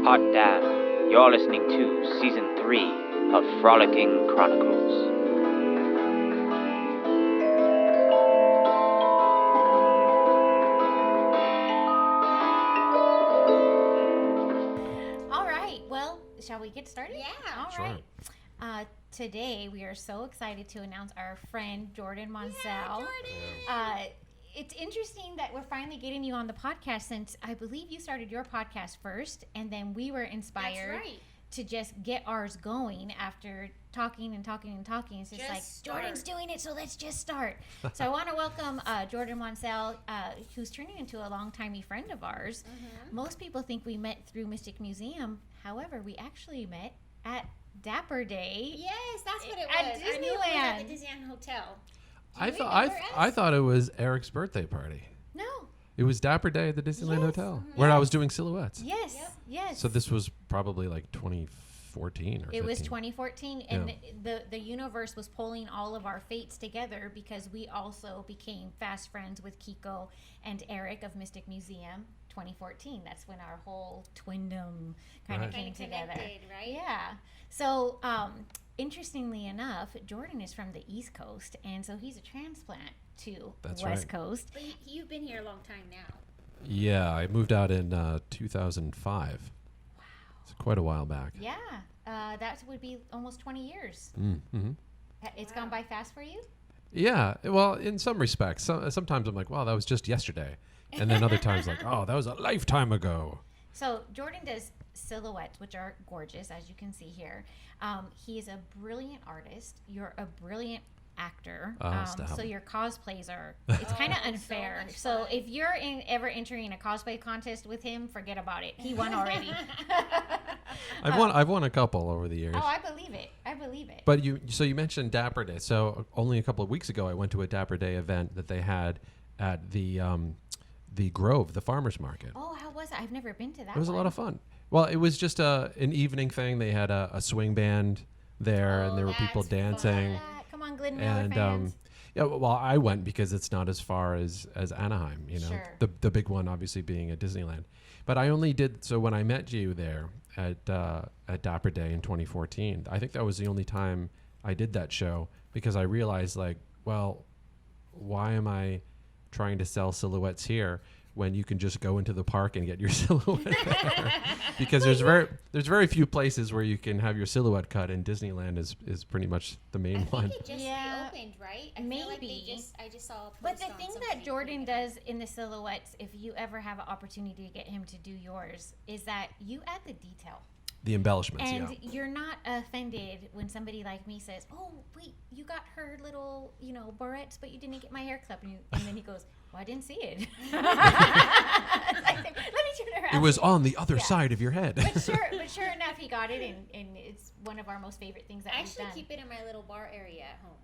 hot damn. You're listening to Season 3 of Frolicking Chronicles. All right, well, shall we get started? Yeah. All Sure. right. Today, we are so excited to announce our friend Jordan Monsell. Yeah, Jordan. It's interesting that we're finally getting you on the podcast since I believe you started your podcast first, and then we were inspired That's right. to just get ours going after talking and talking and talking. It's just like, start. Jordan's doing it, so let's just start. So I want to welcome Jordan Monsell, who's turning into a long-timey friend of ours. Mm-hmm. Most people think we met through Mystic Museum. However, we actually met at Dapper Day. Yes, that's what it At was. I knew it was at Disneyland. the Disneyland Hotel. Do I you thought remember I us? thought it was Eric's birthday party. No. It was Dapper Day at the Disneyland Yes. Hotel where I was doing silhouettes. Yes. Yep. Yes. So this was probably like 2014 or It was 15. 2014, and the universe was pulling all of our fates together because we also became fast friends with Kiko and Eric of Mystic Museum. 2014. That's when our whole twindom kind of Right. came together. Connected, right? Yeah. So, interestingly enough, Jordan is from the East Coast, and so he's a transplant to That's West right. Coast. But you've been here a long time now. Yeah, I moved out in 2005. Wow. It's quite a while back. Yeah. That would be almost 20 years. Mm-hmm. It's Wow. gone by fast for you? Yeah, well, in some respects. Sometimes I'm like, wow, that was just yesterday. And then other times like, oh, that was a lifetime ago. So Jordan does silhouettes, which are gorgeous, as you can see here. He is a brilliant artist. You're a brilliant actor. Stop. So your cosplays are, it's kind of Oh, so unfair. much So fun. if you're ever entering a cosplay contest with him, forget about it. He won already. I've won a couple over the years. Oh, I believe it. I believe it. But you mentioned Dapper Day. So only a couple of weeks ago, I went to a Dapper Day event that they had at the Grove, the farmers market. Oh, how was it? I've never been to that. It was a lot of fun. Well, it was just an evening thing. They had a swing band there, and there were people that's dancing. fun. Come on, Glen Miller And fans. yeah, well, I went because it's not as far as Anaheim. You know, Sure. the big one obviously being at Disneyland. But I only did so when I met you there at Dapper Day in 2014. I think that was the only time I did that show because I realized like, well, why am I trying to sell silhouettes here when you can just go into the park and get your silhouette there? Because there's very few places where you can have your silhouette cut, and Disneyland is pretty much the main I one. think it just Yeah. reopened, right? I feel like Maybe. I just saw a post But the on thing social that Jordan media. does in the silhouettes, if you ever have an opportunity to get him to do yours, is that you add the detail. The embellishments, And yeah. you're not offended when somebody like me says, "Oh, wait, you got her little, barrettes, but you didn't get my hair clip." And then he goes, "Well, I didn't see it." Let me turn around. It was on the other Yeah. side of your head. But sure enough, he got it, and it's one of our most favorite things that I we've actually done. keep it in my little bar area at home.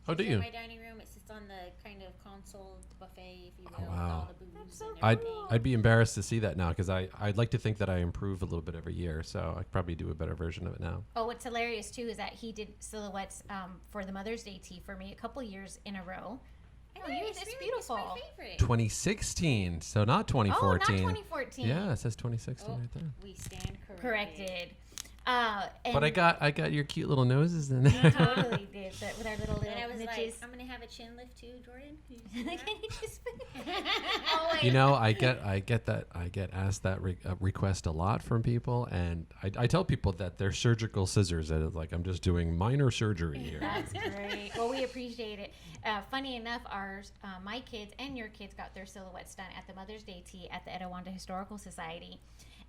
Oh, do It's you? in my dining room. It sits on the kind of console buffet, if you will, with wow. all the booze That's so and I'd everything. I'd be embarrassed to see that now because I'd like to think that I improve a little bit every year, so I could probably do a better version of it now. Oh, what's hilarious too is that he did silhouettes for the Mother's Day tea for me a couple years in a row. I Oh, know, yours is really- beautiful. It's my favorite. 2016, so not 2014. Oh, not 2014. Yeah, it says 2016 Oh, right there. we stand Corrected. And But I got your cute little noses in you there. totally did that with our little And I was like, niches. I'm gonna have a chin lift too, Jordan. Can you Can see that? you just- oh, wait. You know, I get asked that request a lot from people, and I tell people that they're surgical scissors. That it's like I'm just doing minor surgery here. That's great. Well, we appreciate it. Funny enough, my kids and your kids got their silhouettes done at the Mother's Day tea at the Etowanda Historical Society.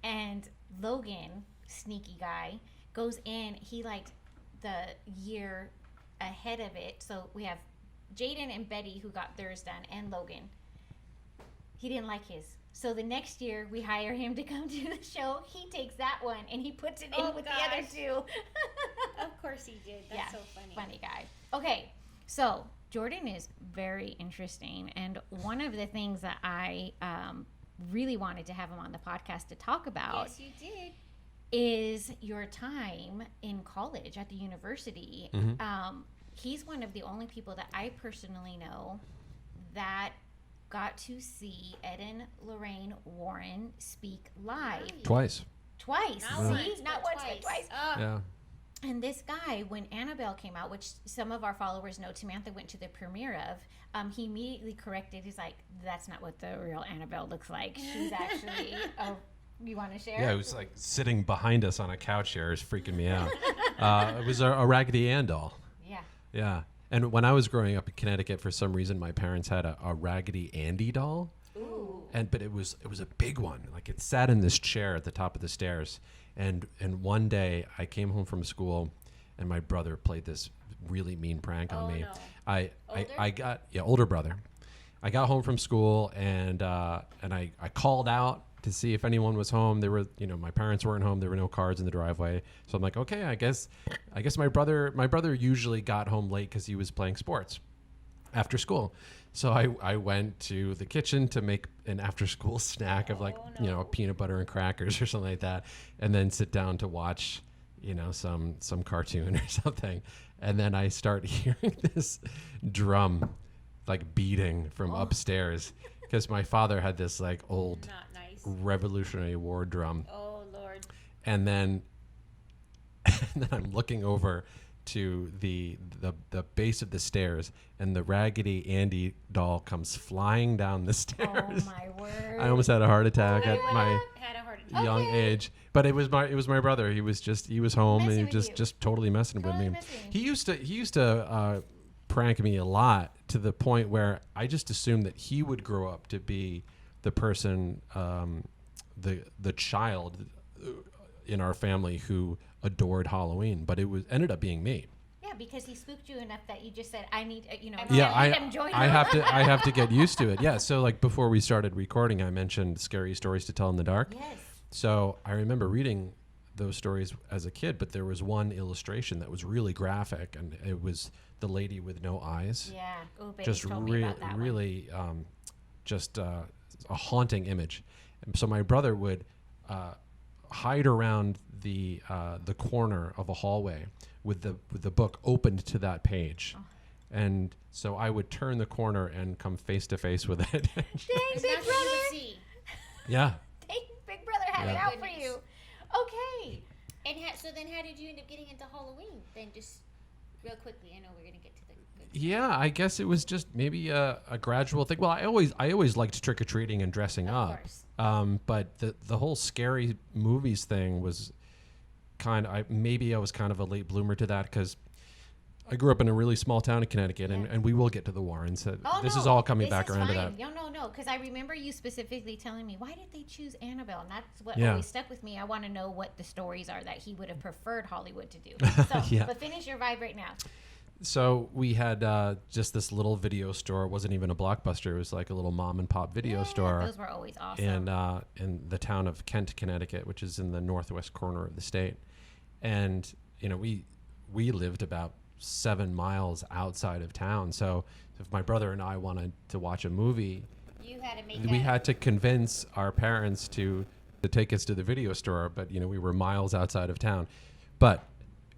And Logan, sneaky guy, goes in. He liked the year ahead of it. So we have Jaden and Betty who got theirs done, and Logan. He didn't like his. So the next year we hire him to come to the show. He takes that one and he puts it in Oh, with the other gosh. two. Of course he did. That's so funny. Funny guy. Okay, so Jordan is very interesting, and one of the things that I really wanted to have him on the podcast to talk about Yes, you did. is your time in college at the university. Mhm. He's one of the only people that I personally know that got to see Ed and Lorraine Warren speak live. Twice. Twice. Not See? once, Not but once, but twice. twice. Yeah. And this guy, when Annabelle came out, which some of our followers know Samantha went to the premiere of, he immediately corrected. He's like, that's not what the real Annabelle looks like. She's actually, you want to share? Yeah, it was like sitting behind us on a couch here. It's freaking me out. It was a Raggedy Ann doll. Yeah. Yeah. And when I was growing up in Connecticut, for some reason, my parents had a Raggedy Andy doll. Ooh. But it was a big one. Like it sat in this chair at the top of the stairs. And one day I came home from school, and my brother played this really mean prank on me. No. I got older brother. I got home from school and I called out to see if anyone was home. There were, my parents weren't home. There were no cars in the driveway. So I'm like, okay, I guess my brother usually got home late because he was playing sports after school. So I went to the kitchen to make an after school snack of peanut butter and crackers or something like that, and then sit down to watch, some cartoon or something. And then I start hearing this drum like beating from upstairs because my father had this like old Not nice. Revolutionary War drum. Oh, Lord. And then I'm looking over to the base of the stairs, and the Raggedy Andy doll comes flying down the stairs. Oh, my word. I almost had a heart attack at my Had a heart attack. young age, but it was my brother. He was home Messing and with he was you. just totally messing with Totally me. messing. He used to prank me a lot, to the point where I just assumed that he would grow up to be the person, the child in our family who adored Halloween, but ended up being me. Yeah, because he spooked you enough that you just said, I need, Yeah, I need him join I you. have to get used to it. Yeah, so like before we started recording, I mentioned scary stories to tell in the dark. Yes. So I remember reading those stories as a kid, but there was one illustration that was really graphic, and it was the lady with no eyes. Yeah. Oh, baby Just told me about that one. really, just a haunting image. And so my brother would hide around the corner of a hallway with the book opened to that page. Oh. And so I would turn the corner and come face to face with it. Dang, It's big not what you brother. would see. Yeah. Dang, big brother had Yeah. it out for Goodness. you. Okay. And so then how did you end up getting into Halloween? Then just real quickly, I know we're going to get to the good. Yeah, I guess it was just maybe a gradual thing. Well, I always liked trick or treating and dressing Of up. course. But the whole scary movies thing was maybe I was kind of a late bloomer to that, because I grew up in a really small town in Connecticut, and we will get to the Warrens. Oh, This no, is all coming this back is around to fine. that. No, because I remember you specifically telling me, why did they choose Annabelle? And that's what Yeah. always stuck with me. I want to know what the stories are that he would have preferred Hollywood to do. So, Yeah. but finish your vibe right now. So we had just this little video store. It wasn't even a Blockbuster. It was like a little mom and pop video Yeah, store. Those were always awesome. In the town of Kent, Connecticut, which is in the northwest corner of the state. And we lived about 7 miles outside of town. So if my brother and I wanted to watch a movie, You had to make we that. had to convince our parents to take us to the video store. But we were miles outside of town. But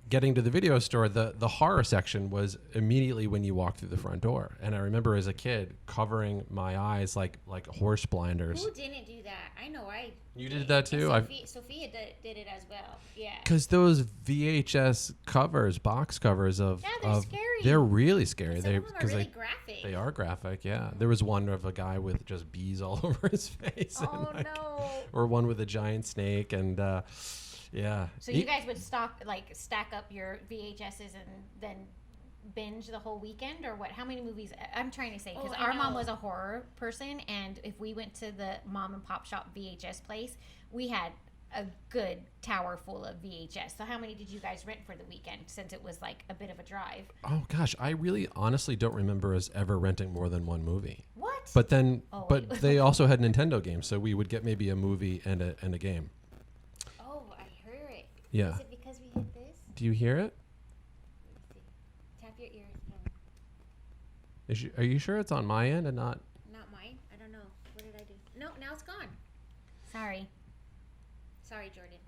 getting to the video store, the horror section was immediately when you walked through the front door. And I remember as a kid covering my eyes like horse blinders. Who didn't do that? I know You did that too? Sophia did it as well. Yeah. Because those VHS covers, box covers Yeah, they're scary. they're really scary. Some of them are really graphic. they are graphic. Yeah, there was one of a guy with just bees all over his face. Oh, no. Or one with a giant snake, and yeah. So you guys would stack up your VHSs and then binge the whole weekend, or what? How many movies? I'm trying to say, because I our mom know. was a horror person, and if we went to the mom and pop shop VHS place, we had a good tower full of VHS. So how many did you guys rent for the weekend, since it was like a bit of a drive? Oh gosh, I really honestly don't remember us ever renting more than one movie. What? But then, Oh, but wait. they also had Nintendo games, so we would get maybe a movie and a game. Oh, I heard it. Yeah. Is it because we hit this? Do you hear it? Let me see. Tap your ears. Are you sure it's on my end and not? Not mine. I don't know. What did I do? No, now it's gone. Sorry. Sorry, Jordan.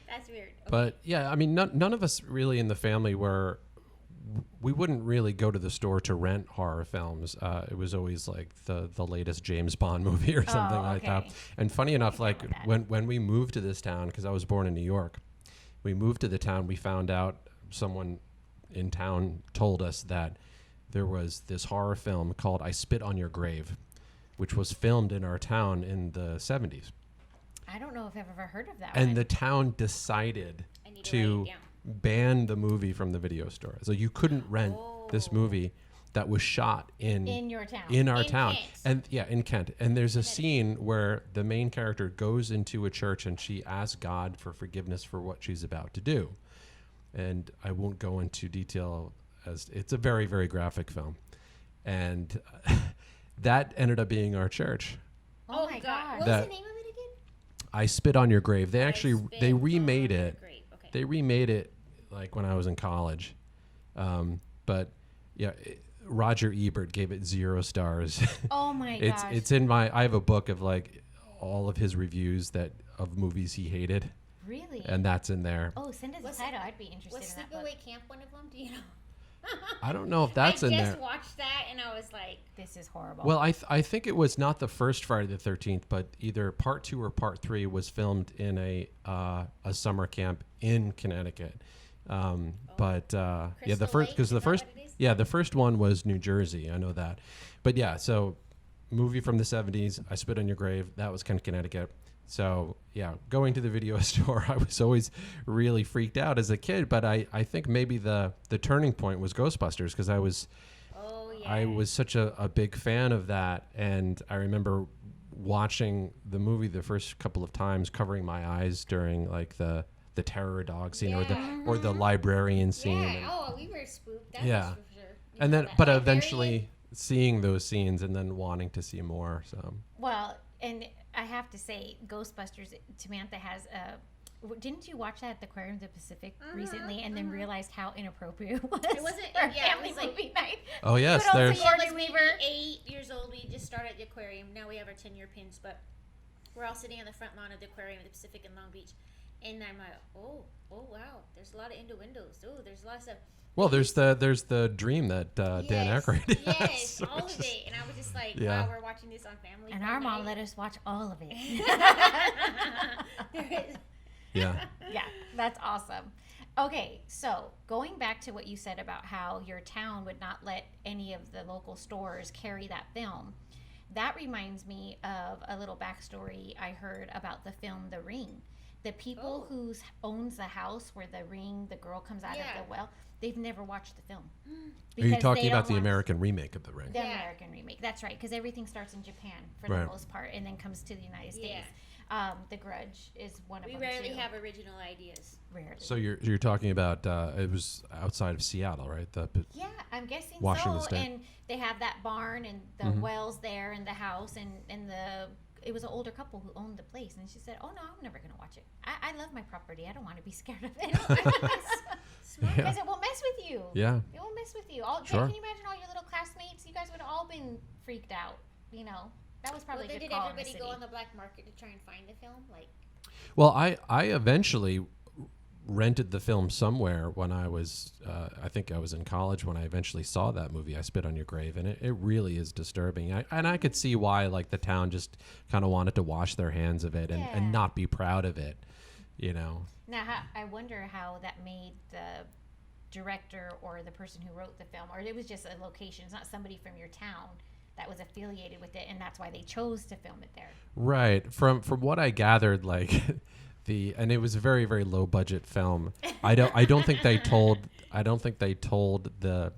That's weird. Okay. But yeah, I mean, none of us really in the family were we wouldn't really go to the store to rent horror films. It was always like the latest James Bond movie or something like that. And funny enough, like when we moved to this town, because I was born in New York, we moved to the town. We found out someone in town told us that there was this horror film called I Spit on Your Grave, which was filmed in our town in the 70s. I don't know if I've ever heard of that And one. the town decided to ban the movie from the video store. So you couldn't rent this movie that was shot in your town. In our In town. Kent. And yeah, in Kent. And there's a scene where the main character goes into a church and she asks God for forgiveness for what she's about to do. And I won't go into detail, as it's a very, very graphic film. And that ended up being our church. Oh my God. What was the name of it again? I Spit on Your Grave. They actually Spit they on remade Your it. Grave. Okay. They remade it like when I was in college. But yeah, Roger Ebert gave it 0 stars. Oh my gosh. It's in I have a book of like all of his reviews of movies he hated, Really? and that's in there. Oh, send us Was a title. I'd be interested Was in that book. Sleepaway Camp one of them? Do you know? I don't know if that's in I there. just watched that and I was like, This is horrible. Well, I think it was not the first Friday the 13th, but either part 2 or part 3 was filmed in a summer camp in Connecticut. But yeah, the Crystal first Lake, because the is that first what it is? yeah the first one was New Jersey. I know that, but yeah, so movie from the 70s. I Spit on Your Grave. That was kind of Connecticut. So yeah, going to the video store, I was always really freaked out as a kid. But I think maybe the turning point was Ghostbusters, because I was such a big fan of that, and I remember watching the movie the first couple of times, covering my eyes during like the terror dog scene or the librarian scene. Yeah. We were spooked. That Yeah. was for sure. And then, that but librarian- eventually seeing those scenes and then wanting to see more. So Well, and I have to say, Ghostbusters, Samantha has didn't you watch that at the Aquarium of the Pacific recently and then realized how inappropriate it was? It wasn't- for a yeah, it family was like- movie night. oh yes, But also there's you're- I was maybe Weaver. 8 years old. We just started at the aquarium. Now we have our 10-year pins, but we're all sitting on the front lawn of the aquarium at the Pacific in Long Beach. And I'm like, oh wow, there's a lot of innuendos. Oh, there's a lot of stuff. well, there's the dream that Dan Aykroyd Yes, has, all which of is- it. And I was just like, Yeah. wow, we're watching this on family. And Fun our mom Night. let us watch all of it. There is- Yeah. Yeah, that's awesome. Okay, so going back to what you said about how your town would not let any of the local stores carry that film, that reminds me of a little backstory I heard about the film The Ring. The people who owns the house where the girl comes out Yeah. of the well, they've never watched the film. Are you Because talking they about don't the want- American remake of The Ring? The Yeah. American remake. That's right, because everything starts in Japan for Right. the most part, and then comes to the United States. The Grudge is one of we them rarely too. have original ideas. Rarely. So you're talking about it was outside of Seattle, right? Yeah, I'm guessing Washington so. State. And they have that barn and the Mhm. wells there and the house and it was an older couple who owned the place, and she said, "Oh no, I'm never gonna watch it. I love my property. I don't want to be scared of it Smart. because it won't mess with you. Yeah. It won't mess with you. Sure. Can you imagine all your little classmates? You guys would have all been freaked out. You know, that was probably Well, a then good did call in the everybody city. go on the black market to try and find the film? Like, Well, I eventually rented the film somewhere when I was, I think I was in college when I eventually saw that movie, I Spit on Your Grave, and it really is disturbing. And I could see why, like, the town just kind of wanted to wash their hands of it Yeah. and not be proud of it, you know. Now, I wonder how that made the director or the person who wrote the film, or it was just a location. It's not somebody from your town that was affiliated with it, and that's why they chose to film it there. Right. From what I gathered, like and it was a very, very low budget film. I don't think they told the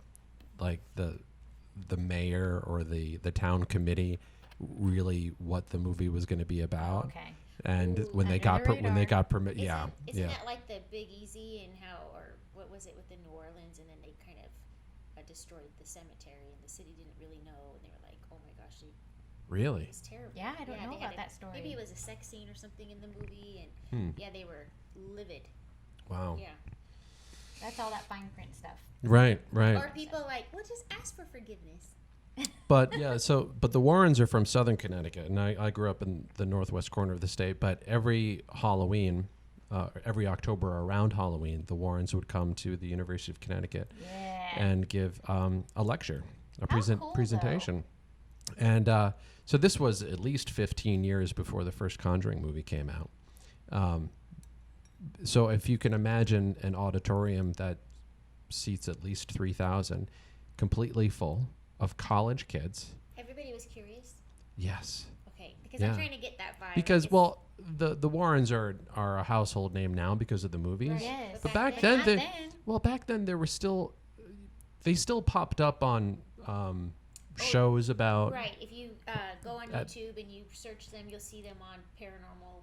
mayor or the town committee really what the movie was going to be about. Okay. And Ooh, when they under got the radar. permit, yeah, isn't yeah. that like the Big Easy and how, or what was it with the New Orleans, and then they kind of destroyed the cemetery, and the city didn't really know, and they were like, oh my gosh, Really? it's terrible. Yeah, I don't know they about had that story. Maybe it was a sex scene or something in the movie, and yeah, they were livid. Wow. Yeah. That's all that fine print stuff. Right. Or people like, well, just ask for forgiveness. But yeah, but the Warrens are from Southern Connecticut, and I grew up in the northwest corner of the state. But every Halloween, every October around Halloween, the Warrens would come to the University of Connecticut, Yeah. and give a lecture, a How cool, presentation. And so this was at least 15 years before the first Conjuring movie came out. So if you can imagine an auditorium that seats at least 3,000, completely full of college kids. Everybody was curious. Yes. Okay, because I'm trying to get that vibe. Because the Warrens are a household name now because of the movies. Right. Yes. But back then, back then there were they still popped up on shows about. Right. If you go on YouTube and you search them, you'll see them on Paranormal.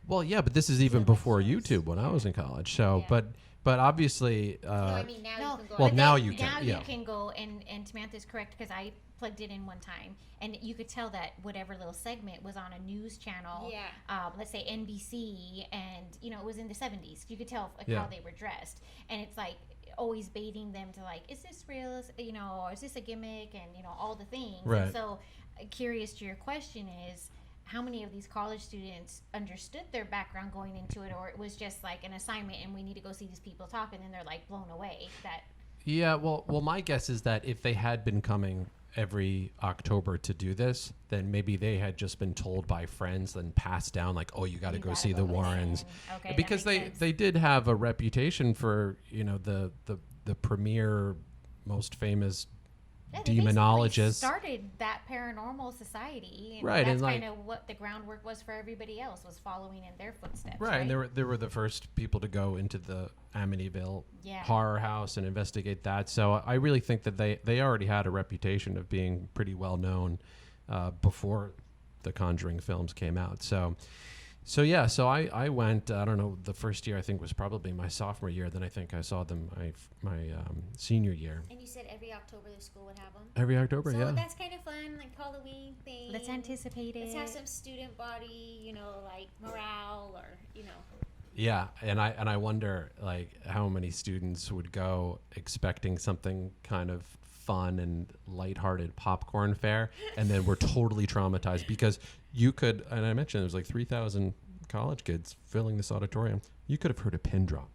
Well, yeah, but this is even before YouTube when I was in college. So, but obviously. No, I mean now you can go. Well, on now there. you can. Now yeah. you can go, and Samantha's correct because I plugged it in one time, and you could tell that whatever little segment was on a news channel, let's say NBC, and it was in the 70s. You could tell how they were dressed, and it's like always baiting them to like, is this real? Or is this a gimmick? And all the things. Right. And so, curious to your question is, how many of these college students understood their background going into it, or it was just like an assignment and we need to go see these people talk, and then they're like blown away that. Yeah, well, my guess is that if they had been coming every October to do this, then maybe they had just been told by friends, then passed down like, oh, you got to go see the Warrens, because they did have a reputation for the premier, most famous demonologists. Started that paranormal society, and right? That's and kind of what the groundwork was for everybody else, was following in their footsteps. Right, and they were the first people to go into the Amityville horror house and investigate that. So I really think that they already had a reputation of being pretty well known before the Conjuring films came out. So I went. I don't know. The first year I think was probably my sophomore year. Then I think I saw them my senior year. And you said every October the school would have them. Every October, so yeah. that's kind of fun, like Halloween thing. Let's anticipate it. Let's have some student body, like morale, or Yeah, and I wonder like how many students would go expecting something kind of fun and lighthearted popcorn fare, and then we're totally traumatized because you could, and I mentioned there's like 3,000 college kids filling this auditorium. You could have heard a pin drop.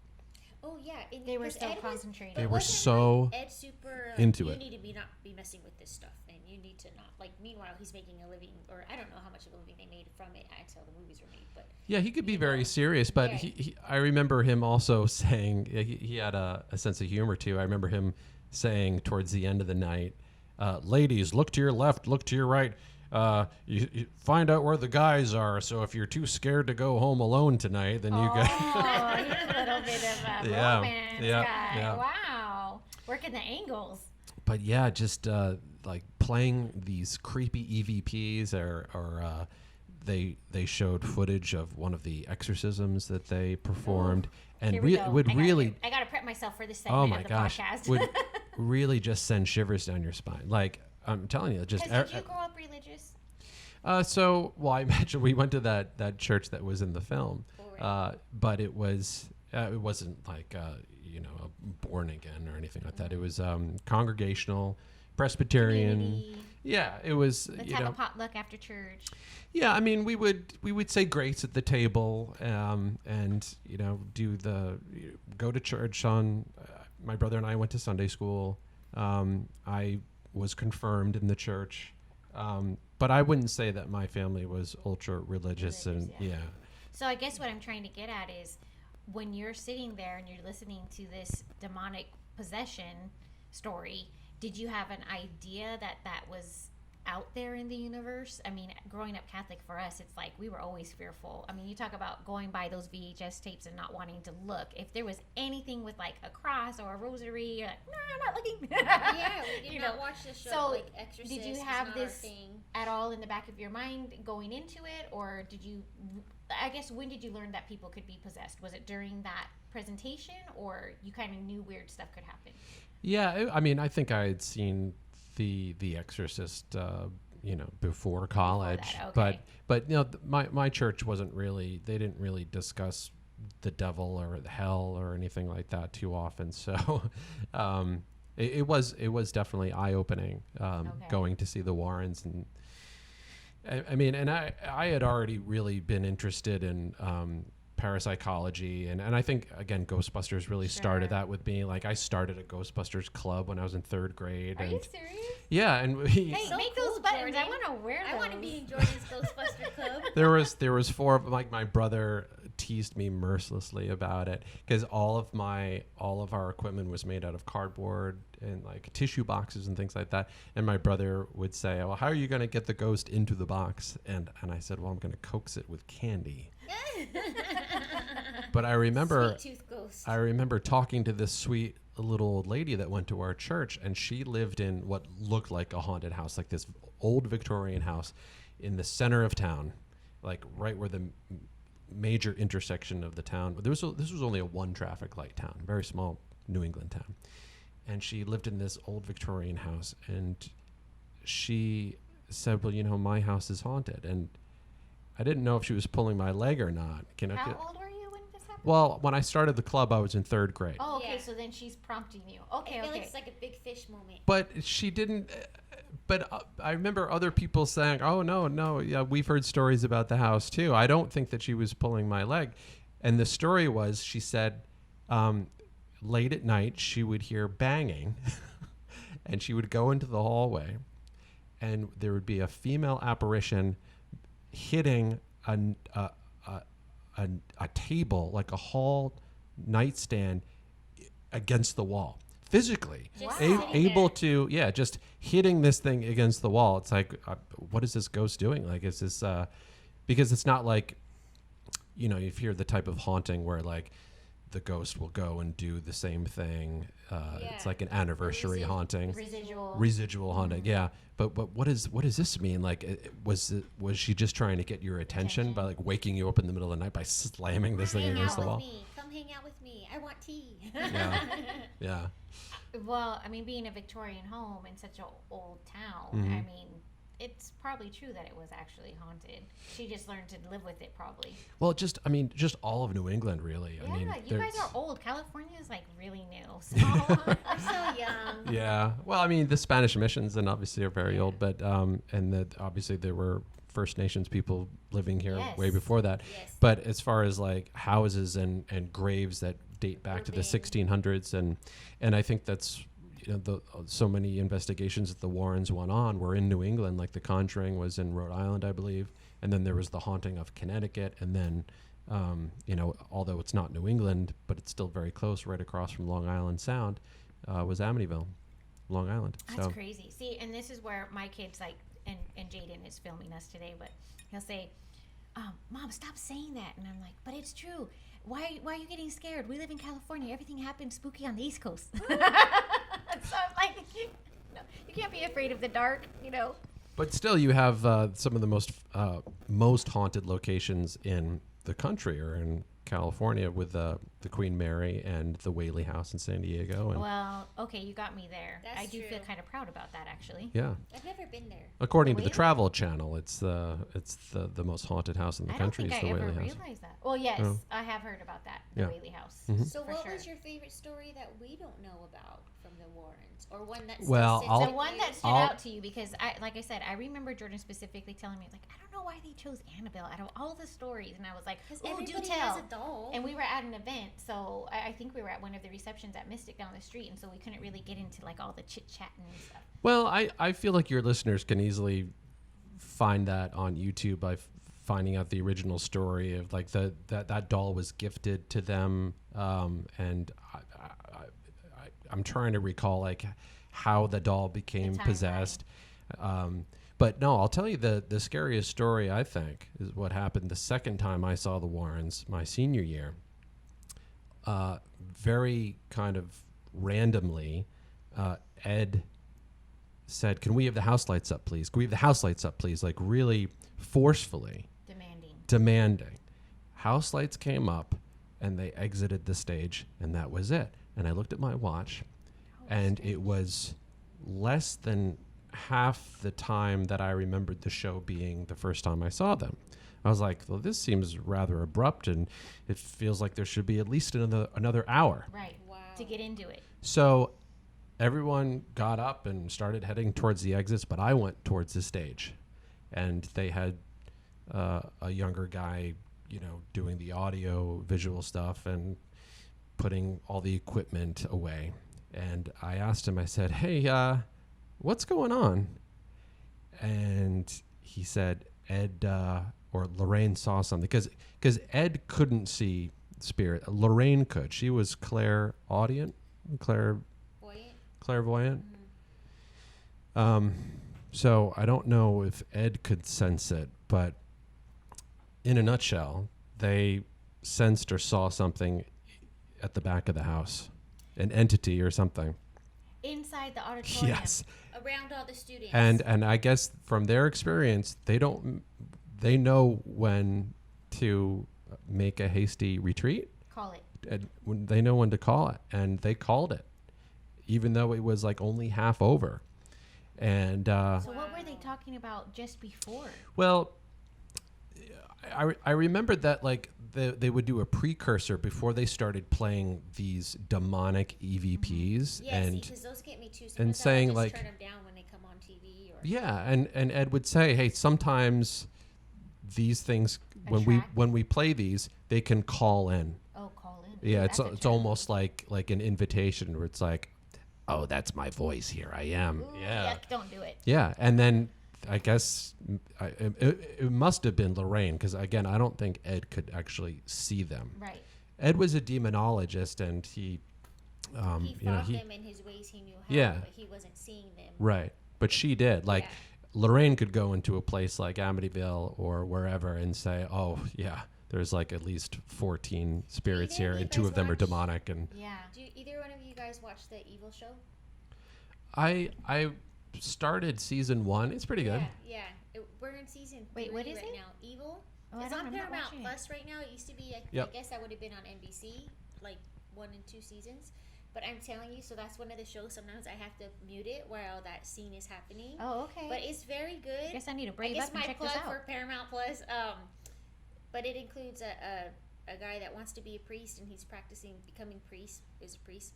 Oh yeah, they were so concentrated. They were so Ed super into you it. You need to not be messing with this stuff, and you need to not meanwhile he's making a living, or I don't know how much of a living they made from it until the movies were made, but yeah, he could be very serious, but I remember him also saying he had a sense of humor too. I remember him saying towards the end of the night, ladies, look to your left, look to your right. You find out where the guys are. So if you're too scared to go home alone tonight, then you he's a little bit of a romance guy. Yeah. Wow, working the angles. But yeah, just like playing these creepy EVPs, or they showed footage of one of the exorcisms that they performed, and I gotta prep myself for this segment of the podcast. would really just send shivers down your spine. Like I'm telling you, just. Did you grow up religious? I imagine we went to that church that was in the film, but it wasn't like a born again or anything like that. It was congregational, Presbyterian. Community. Yeah, it was. Let's have a potluck after church. Yeah, I mean, we would say grace at the table, and go to church on. My brother and I went to Sunday school. I was confirmed in the church, but I wouldn't say that my family was ultra religious. So I guess what I'm trying to get at is, when you're sitting there and you're listening to this demonic possession story, did you have an idea that was out there in the universe? I mean, growing up Catholic, for us, it's like we were always fearful. I mean, you talk about going by those VHS tapes and not wanting to look. If there was anything with like a cross or a rosary, you're like, no, I'm not looking. Yeah, we did not watch the show. So like Exorcist. Did you have this at all in the back of your mind going into it, or did you? I guess, when did you learn that people could be possessed? Was it during that presentation, or you kind of knew weird stuff could happen? Yeah, I mean, I think I had seen the Exorcist, before college, before that, okay. but my church wasn't really. They didn't really discuss the devil or the hell or anything like that too often. So, it was definitely eye opening going to see the Warrens. And I mean, and I had already really been interested in parapsychology, and I think again Ghostbusters really started that with me. Like I started a Ghostbusters club when I was in 3rd grade. Are and you serious? Yeah, and we, Hey, So make cool, those buttons. Jordan. I want to wear those. I want to be in Jordan's Ghostbuster Club. there was 4 of them. Like my brother teased me mercilessly about it because all of our equipment was made out of cardboard and like tissue boxes and things like that. And my brother would say, "Well, how are you going to get the ghost into the box?" And I said, "Well, I'm going to coax it with candy." But I remember Sweet tooth ghost. I remember talking to this sweet little old lady that went to our church, and she lived in what looked like a haunted house, like this old Victorian house in the center of town, like right where the major intersection of the town. This was only a 1 traffic light town, very small New England town. And she lived in this old Victorian house, and she said, "Well, my house is haunted." And I didn't know if she was pulling my leg or not. How old were you when this happened? Well, when I started the club, I was in 3rd grade. Oh, okay. Yeah. So then she's prompting you. I Okay, feel like okay. it's like a big fish moment. But she didn't. But I remember other people saying, "Oh no, yeah, we've heard stories about the house too." I don't think that she was pulling my leg, and the story was she said, late at night she would hear banging, and she would go into the hallway, and there would be a female apparition hitting a table, like a hall nightstand, against the wall. Physically Just Wow. able there. to just hitting this thing against the wall. It's like what is this ghost doing? Like is this because it's not like you hear the type of haunting where like the ghost will go and do the same thing. It's like an anniversary haunting, residual haunting. Yeah, but what does this mean? Like was she just trying to get your attention by like waking you up in the middle of the night by slamming this thing Hang against out the wall? with me. Come hang out with me. I want tea. Yeah. Well, I mean, being a Victorian home in such an old town, Mm-hmm. I mean, it's probably true that it was actually haunted. She just learned to live with it, probably. Well, just all of New England, really. Yeah, I mean, you guys there's- are old. California is like really new. So I'm so young. Yeah. Well, I mean, the Spanish missions and obviously are very old, but and that obviously there were First Nations people living here Yes. way before that. Yes. But as far as like houses and graves that date back to the Burbank. 1600s, and I think that's so many investigations that the Warrens went on were in New England. Like The Conjuring was in Rhode Island, I believe, and then there was The Haunting of Connecticut, and then although it's not New England, but it's still very close, right across from Long Island Sound, was Amityville, Long Island. that's So crazy. See, and this is where my kids like, and Jaden is filming us today, but he'll say, "Mom, stop saying that," and I'm like, "But it's true. Why are you getting scared? We live in California. Everything happens spooky on the East Coast." So I'm like, no, you can't be afraid of the dark, But still, you have some of the most haunted locations in the country or in California with the Queen Mary and the Whaley House in San Diego. And Well, okay, you got me there. That's I do feel true. kind of proud about that, actually. yeah, I've never been there. according to the Whaley? Travel Channel, it's the most haunted house in the I don't country. think Is I the ever Whaley House. realized that. Well, yes, Oh. I have heard about that, the Yeah. Whaley House. Mhm. So For what sure. was your favorite story that we don't know about from the Warrens? Or one that still Well, sits I'll- The with one you? that stood I'll- out to you, because like I said, I remember Jordan specifically telling me, like, I don't know why they chose Annabelle out of all the stories, and I was like, Because "Oh, do everybody tell." has a doll. And we were at an event, so I think we were at one of the receptions at Mystic down the street, and so we couldn't really get into like all the chit chatting and stuff. Well, I feel like your listeners can easily find that on YouTube by finding out the original story of like that doll was gifted to them, and I'm trying to recall like how the doll became timeline. possessed. But no, I'll tell you the scariest story, I think, is what happened the second time I saw the Warrens, my senior year. Very kind of randomly, Ed said, "Can we have the house lights up, please? Can we have the house lights up, please?" Like really forcefully demanding. House lights came up and they exited the stage, and that was it. And I looked at my watch, and it was less than half the time that I remembered the show being the first time I saw them. I was like, well, this seems rather abrupt, and it feels like there should be at least another hour. Right. Wow. To get into it. So everyone got up and started heading towards the exits, but I went towards the stage, and they had a younger guy doing the audio visual stuff and putting all the equipment away. And I asked him, I said, hey, what's going on? And he said, Ed or Lorraine saw something. Because Ed couldn't see spirit. Lorraine could. She was clairaudient, clairvoyant. So I don't know if Ed could sense it, but in a nutshell, they sensed or saw something at the back of the house, an entity or something. Inside the auditorium. Yes. Around all the students. And I guess from their experience, they know when to make a hasty retreat. Call it. And when they know when to call it, and they called it, even though it was like only half over. And so what were they talking about just before? Well, I remembered that like they would do a precursor before they started playing these demonic EVPs. Yes, and because those get me too. and saying just like turn them down when they come on TV. Or yeah, and Ed would say, hey, sometimes these things when we play these, they can call in. Oh, call in. Yeah, That's it's almost like an invitation where it's like, oh, that's my voice. Here I am. Ooh, yeah. yuck, don't do it. Yeah, and then I guess it must have been Lorraine because again, I don't think Ed could actually see them. Right. Ed was a demonologist, and he them in his ways. He knew how, Yeah. but he wasn't seeing them. Right, but she did. Like Lorraine could go into a place like Amityville or wherever and say, "Oh, yeah, there's like at least 14 spirits here, and 2 of them are demonic." And Yeah. Do either one of you guys watch the Evil show? I started season 1. It's pretty good. Yeah. We're in season 3 Wait, what is right it? now. Evil. Oh, It's I don't on know. I'm not Paramount watching it. Plus right now. It used to be, I Yep. guess that would have been on NBC, like 1 and 2 seasons. But I'm telling you, so that's one of the shows. Sometimes I have to mute it while that scene is happening. Oh, okay. But it's very good. I guess I need to brave I guess up and my check this plug out. for Paramount Plus. But it includes a guy that wants to be a priest, and he's practicing becoming priest. Is a priest.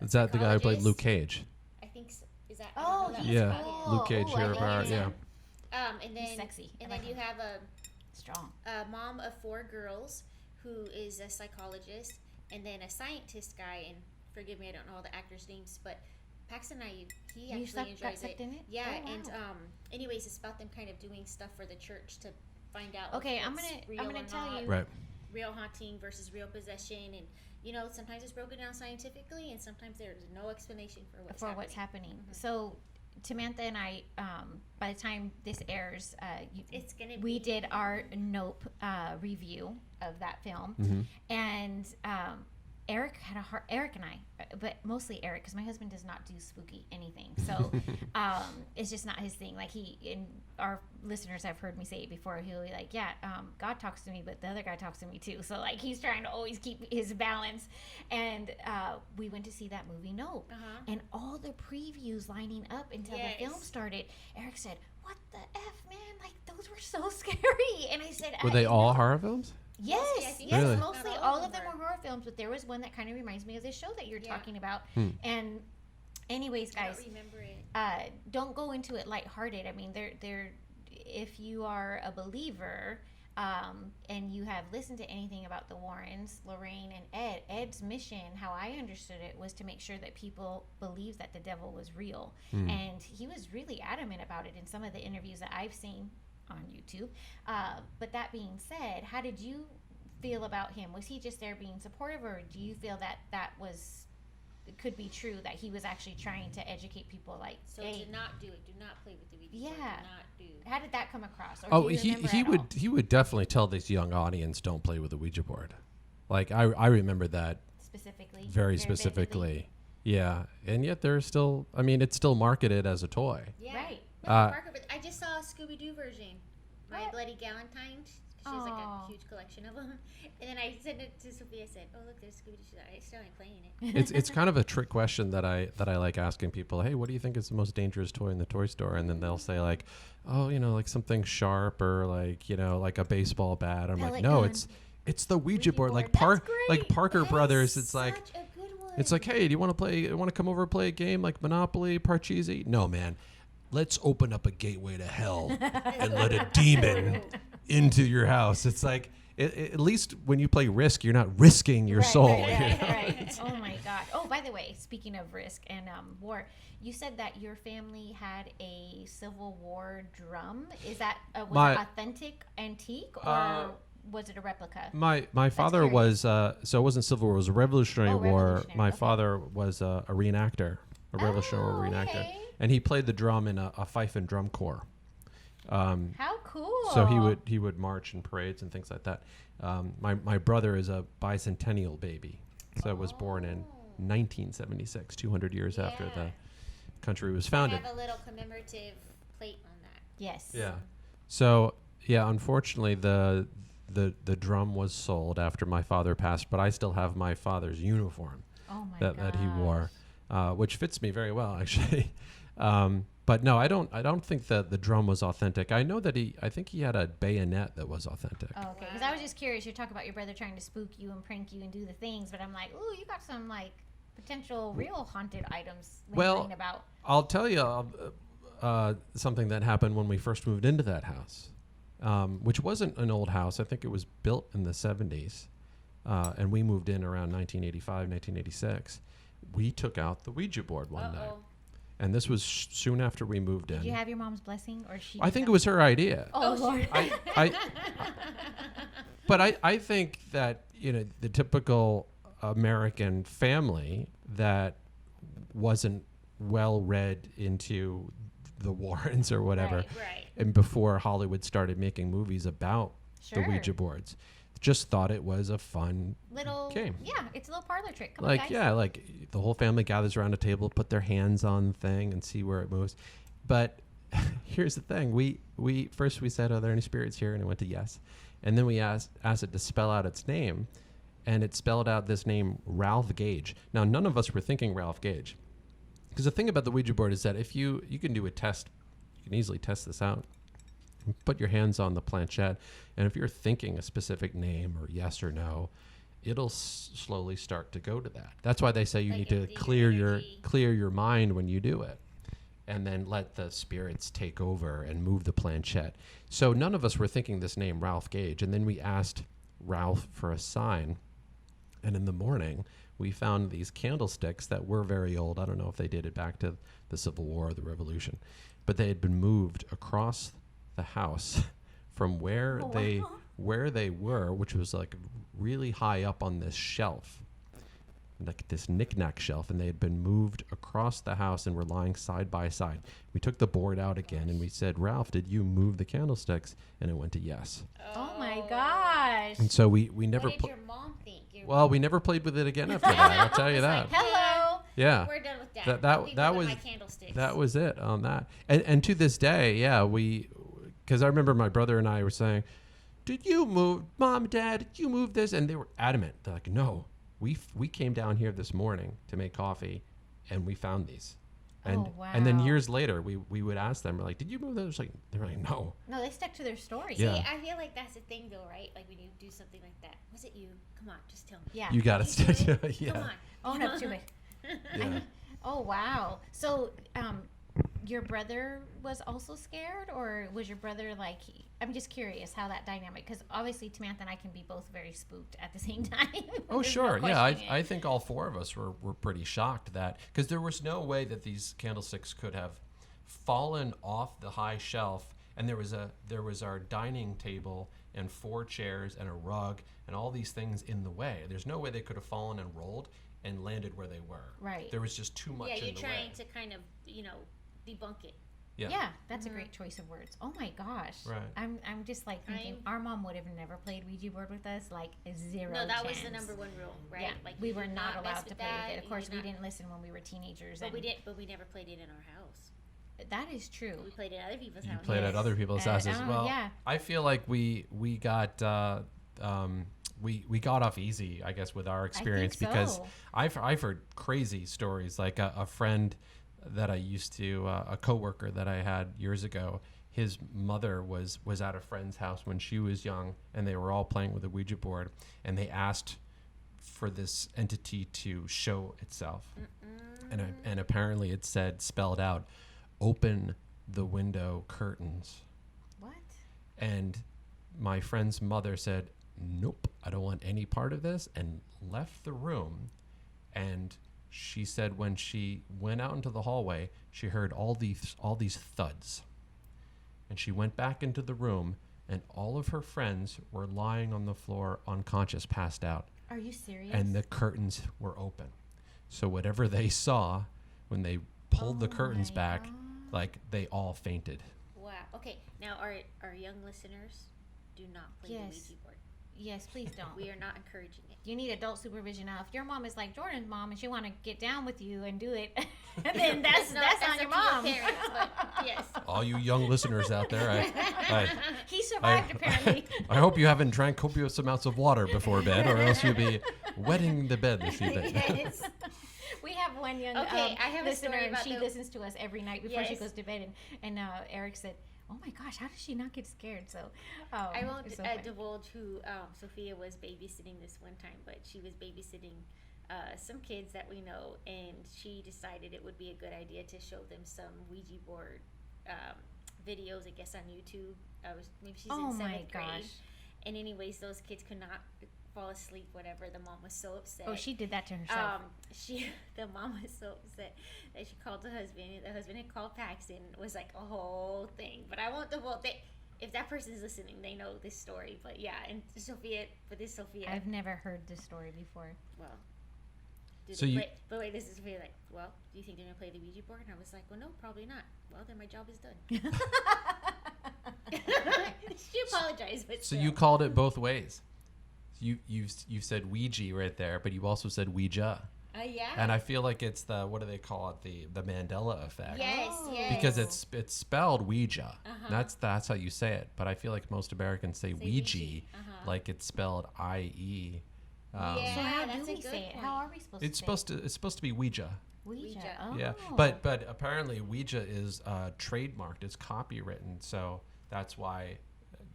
Is that the guy who played psychologist. Luke Cage? I think so. Is that? Oh, I don't know he's that Yeah, much about cool. Luke Cage, Ooh, I Hero like Power. him. Yeah. it. And then He's sexy. I And like then you him. have Strong. a mom of 4 girls who is a psychologist, and then a scientist guy. And forgive me, I don't know all the actors' names, but Paxton he You actually got enjoys sucked it. in it? Yeah, Oh, wow. and anyways, it's about them kind of doing stuff for the church to find out. Okay, if I'm it's gonna real or tell not, you. Right. real haunting versus real possession, and sometimes it's broken down scientifically, and sometimes there's no explanation for what's happening. Mm-hmm. So Tamantha and I, by the time this airs, It's gonna be. we did our Nope review of that film, Mm-hmm. and Eric and I, but mostly Eric, because my husband does not do spooky anything. So it's just not his thing. Like and our listeners have heard me say it before. He'll be like, yeah, God talks to me, but the other guy talks to me too. So like he's trying to always keep his balance. And we went to see that movie Nope. And all the previews lining up until the film started, Eric said, what the F, man? Like those were so scary. And I said, Were they all horror films? Yes, Mostly, I think yes, Really? mostly not all of them were horror films, but there was one that kind of reminds me of this show that you're talking about. And anyways, I guys, don't remember it. don't go into it lighthearted. I mean, they're if you are a believer and you have listened to anything about the Warrens, Lorraine and Ed's mission, how I understood it, was to make sure that people believe that the devil was real. And he was really adamant about it in some of the interviews that I've seen on YouTube. But that being said, how did you feel about him? Was he just there being supportive, or do you feel that could be true, that he was actually trying to educate people, like, So hey, do not do it. Do not play with the Ouija board. Yeah. Do not do. how did that come across? Or Oh, do you he remember he at would all? he would definitely tell this young audience, don't play with the Ouija board. Like I remember that specifically, very vividly? specifically. Yeah, and yet there's still, I mean, it's still marketed as a toy. Yeah. Right. No, Parker, but I just saw a Scooby-Doo version. My What? Bloody Galentine. She has like Aw. a huge collection of them. And then I sent it to Sophia. I said, "Oh, look, there's Scooby-Doo." She's like, "I still ain't playing it." It's kind of a trick question that I like asking people. Hey, what do you think is the most dangerous toy in the toy store? And then they'll say like, oh, like something sharp, or like like a baseball bat. I'm like, Pellet no, gun. it's the Ouija board. Like That's like great. Parker That Brothers. is It's like such a good one. it's like, hey, do you want to play? Want to come over and play a game like Monopoly, Parcheesi? No, man. Let's open up a gateway to hell and let a demon into your house. It's like, at least when you play Risk, you're not risking your soul. Right. Oh my God. Oh, by the way, speaking of Risk and war, you said that your family had a Civil War drum. Is that was it authentic, antique, or was it a replica? My father was so it wasn't Civil War. It was a Revolutionary War. Revolutionary, My okay. father was a reenactor, a Revolutionary War reenactor, okay. and he played the drum in a fife and drum corps. How cool! So he would march in parades and things like that. My brother is a bicentennial baby, so was born in 1976, 200 years after the country was I founded. have a little commemorative plate on that. Yes. Yeah. So unfortunately the drum was sold after my father passed, but I still have my father's uniform Oh my that he wore, which fits me very well actually. But no, I don't think that the drum was authentic. I know that I think he had a bayonet that was authentic. Oh, okay. Because I was just curious. You're talking about your brother trying to spook you and prank you and do the things, but I'm like, ooh, you got some like potential real haunted items lingering about. I'll tell you something that happened when we first moved into that house, which wasn't an old house. I think it was built in the 70s, and we moved in around 1985, 1986. We took out the Ouija board one night. And this was soon after we moved in. Did you have your mom's blessing, or she? I think it was her idea. Oh Lord! But I think that the typical American family that wasn't well read into the Warrens or whatever, Right. and before Hollywood started making movies about the Ouija boards, just thought it was a fun little game. Yeah, it's a little parlor trick. Come on, guys. Like the whole family gathers around a table, put their hands on the thing and see where it moves. But here's the thing. We first said, are there any spirits here? And it went to yes. And then we asked it to spell out its name, and it spelled out this name, Ralph Gage. Now, none of us were thinking Ralph Gage. Because the thing about the Ouija board is that if you can do a test, you can easily test this out. Put your hands on the planchette, and if you're thinking a specific name or yes or no, it'll slowly start to go to that. That's why they say you need to clear your mind when you do it, and then let the spirits take over and move the planchette. So none of us were thinking this name, Ralph Gage, and then we asked Ralph for a sign, and in the morning we found these candlesticks that were very old. I don't know if they dated back to the Civil War or the Revolution, but they had been moved across the house from where they were, which was like really high up on this shelf, like this knick-knack shelf, and they had been moved across the house and were lying side by side. We took the board out again and we said, Ralph, did you move the candlesticks? And it went to yes. Oh my gosh! And so we never. What did your mom think? We never played with it again after that. I'll tell you that. Like, Hello. Yeah. We're done with that. That was it on that. And to this day, because I remember my brother and I were saying, did you move, Mom, Dad, did you move this? And they were adamant. They're like, no, we came down here this morning to make coffee and we found these. And and then years later, we would ask them, we're like, did you move those? They're like, no. No, they stuck to their story. Yeah. See, I feel like that's the thing though, right? Like when you do something like that. Was it you? Come on, just tell me. Yeah. You got to stick to it. Yeah. Come on. Own up to it. Yeah. Oh wow! So, your brother was also scared, or was your brother like? I'm just curious how that dynamic, because obviously Samantha and I can be both very spooked at the same time. Oh There's sure, no yeah. questioning I it. think all four of us were pretty shocked because there was no way that these candlesticks could have fallen off the high shelf, and there was our dining table and 4 chairs and a rug and all these things in the way. There's no way they could have fallen and rolled and landed where they were. Right. There was just too much in the way. Yeah, you're trying to kind of, debunk it. Yeah, that's a great choice of words. Oh my gosh. Right. I'm just like thinking our mom would have never played Ouija board with us, like zero. No, that was chance. the number one rule, right? Yeah, Like we you were did not mess allowed to with play that, with it. Of you course, did we not- didn't listen when we were teenagers. But we never played it in our house. That is true. We played it at other people's You houses. played at other people's houses. Well, yeah. I feel like we got we got off easy, I guess, with our experience because so. I've heard crazy stories. Like a friend that I used to, a coworker that I had years ago, his mother was at a friend's house when she was young, and they were all playing with a Ouija board, and they asked for this entity to show itself, and apparently it said, spelled out, open the window curtains. What? And my friend's mother said, nope, I don't want any part of this, and left the room. And she said when she went out into the hallway, she heard all these thuds. And she went back into the room, and all of her friends were lying on the floor unconscious, passed out. Are you serious? And the curtains were open. So whatever they saw when they pulled the curtains back, like they all fainted. Wow. Okay. Now, our young listeners, do not play the Ouija board. Yes, please don't. We are not encouraging it. You need adult supervision now. If your mom is like Jordan's mom and she want to get down with you and do it, then that's on your mom. Parents, but yes. All you young listeners out there, He survived apparently. I hope you haven't drank copious amounts of water before bed, or else you'll be wetting the bed this evening. Yes. We have one young I have a listener, story and about she the- listens to us every night before she Yes. goes to bed. And Eric said, "Oh my gosh, how does she not get scared?" So I won't it's so funny. divulge who Sophia was babysitting this one time, but she was babysitting some kids that we know, and she decided it would be a good idea to show them some Ouija board videos, I guess, on YouTube. Maybe she's Oh in my 7th grade. gosh. And anyways, those kids could not fall asleep, whatever. The mom was so upset. Oh, she did that to herself. The mom was so upset that she called the husband. The husband had called Paxton. It was like a whole thing. But I won't divulge it. If that person is listening, they know this story. But yeah, and Sophia, I've never heard this story before. well. So you- Wait, this is Sophia like, well, do you think they're going to play the Ouija board? And I was like, well, no, probably not. Well, then my job is done. She apologized, but So still. you called it both ways. You said Ouija right there, but you also said Ouija. Yeah. And I feel like it's the, what do they call it, the Mandela effect. Yes, Oh. yes. Because it's spelled Ouija. Uh-huh. That's how you say it. But I feel like most Americans say Ouija, Ouija. Uh-huh. like it's spelled IE. Yeah. So how do that's a we good say it? point. How are we supposed It's to say supposed to be Ouija. it? Ouija. Oh. Yeah, but apparently Ouija is trademarked. It's copywritten, so that's why,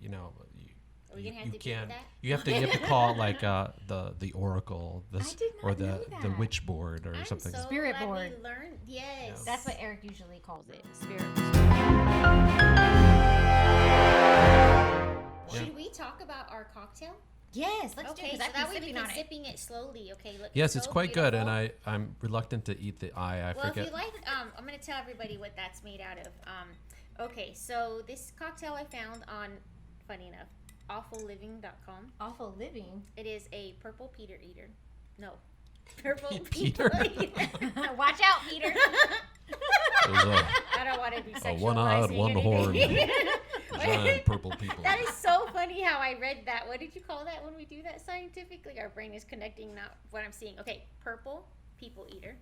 you know, Are we gonna have you to do can't. that? You have to call like the oracle, I did not or the know the that. witch board or I'm something. so Spirit glad board. We learned. Yes. That's what Eric usually calls it. Spirit. Should we talk about our cocktail? Yes, let's do it. Okay, 'Cause so I've that been way we sipping can on it. sipping it slowly. Okay, look. Yes, it's so quite good, and beautiful. I'm reluctant to eat the eye. I Well, forget. if you like, I'm going to tell everybody what that's made out of. Okay, so this cocktail I found on, funny enough, awfulliving.com. Awful living. It is a purple Peter eater. No. Purple Peter? eater. Watch out, Peter. There's I don't want to be a sexualizing one-eyed, one-horned, anything. giant purple people. That is so funny how I read that. What did you call that when we do that scientifically? Our brain is connecting, not what I'm seeing. Okay, purple people eater.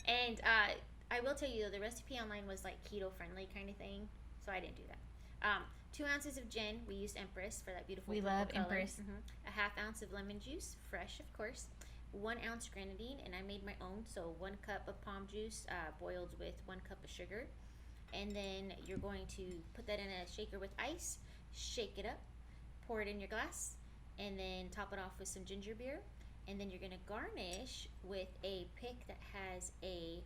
And I will tell you, though, the recipe online was like keto friendly kind of thing, so I didn't do that. 2 ounces of gin. We used Empress for that beautiful We purple love color. Empress. A half ounce of lemon juice, fresh, of course. 1 ounce grenadine, and I made my own. So 1 cup of palm juice boiled with 1 cup of sugar. And then you're going to put that in a shaker with ice, shake it up, pour it in your glass, and then top it off with some ginger beer. And then you're going to garnish with a pick that has a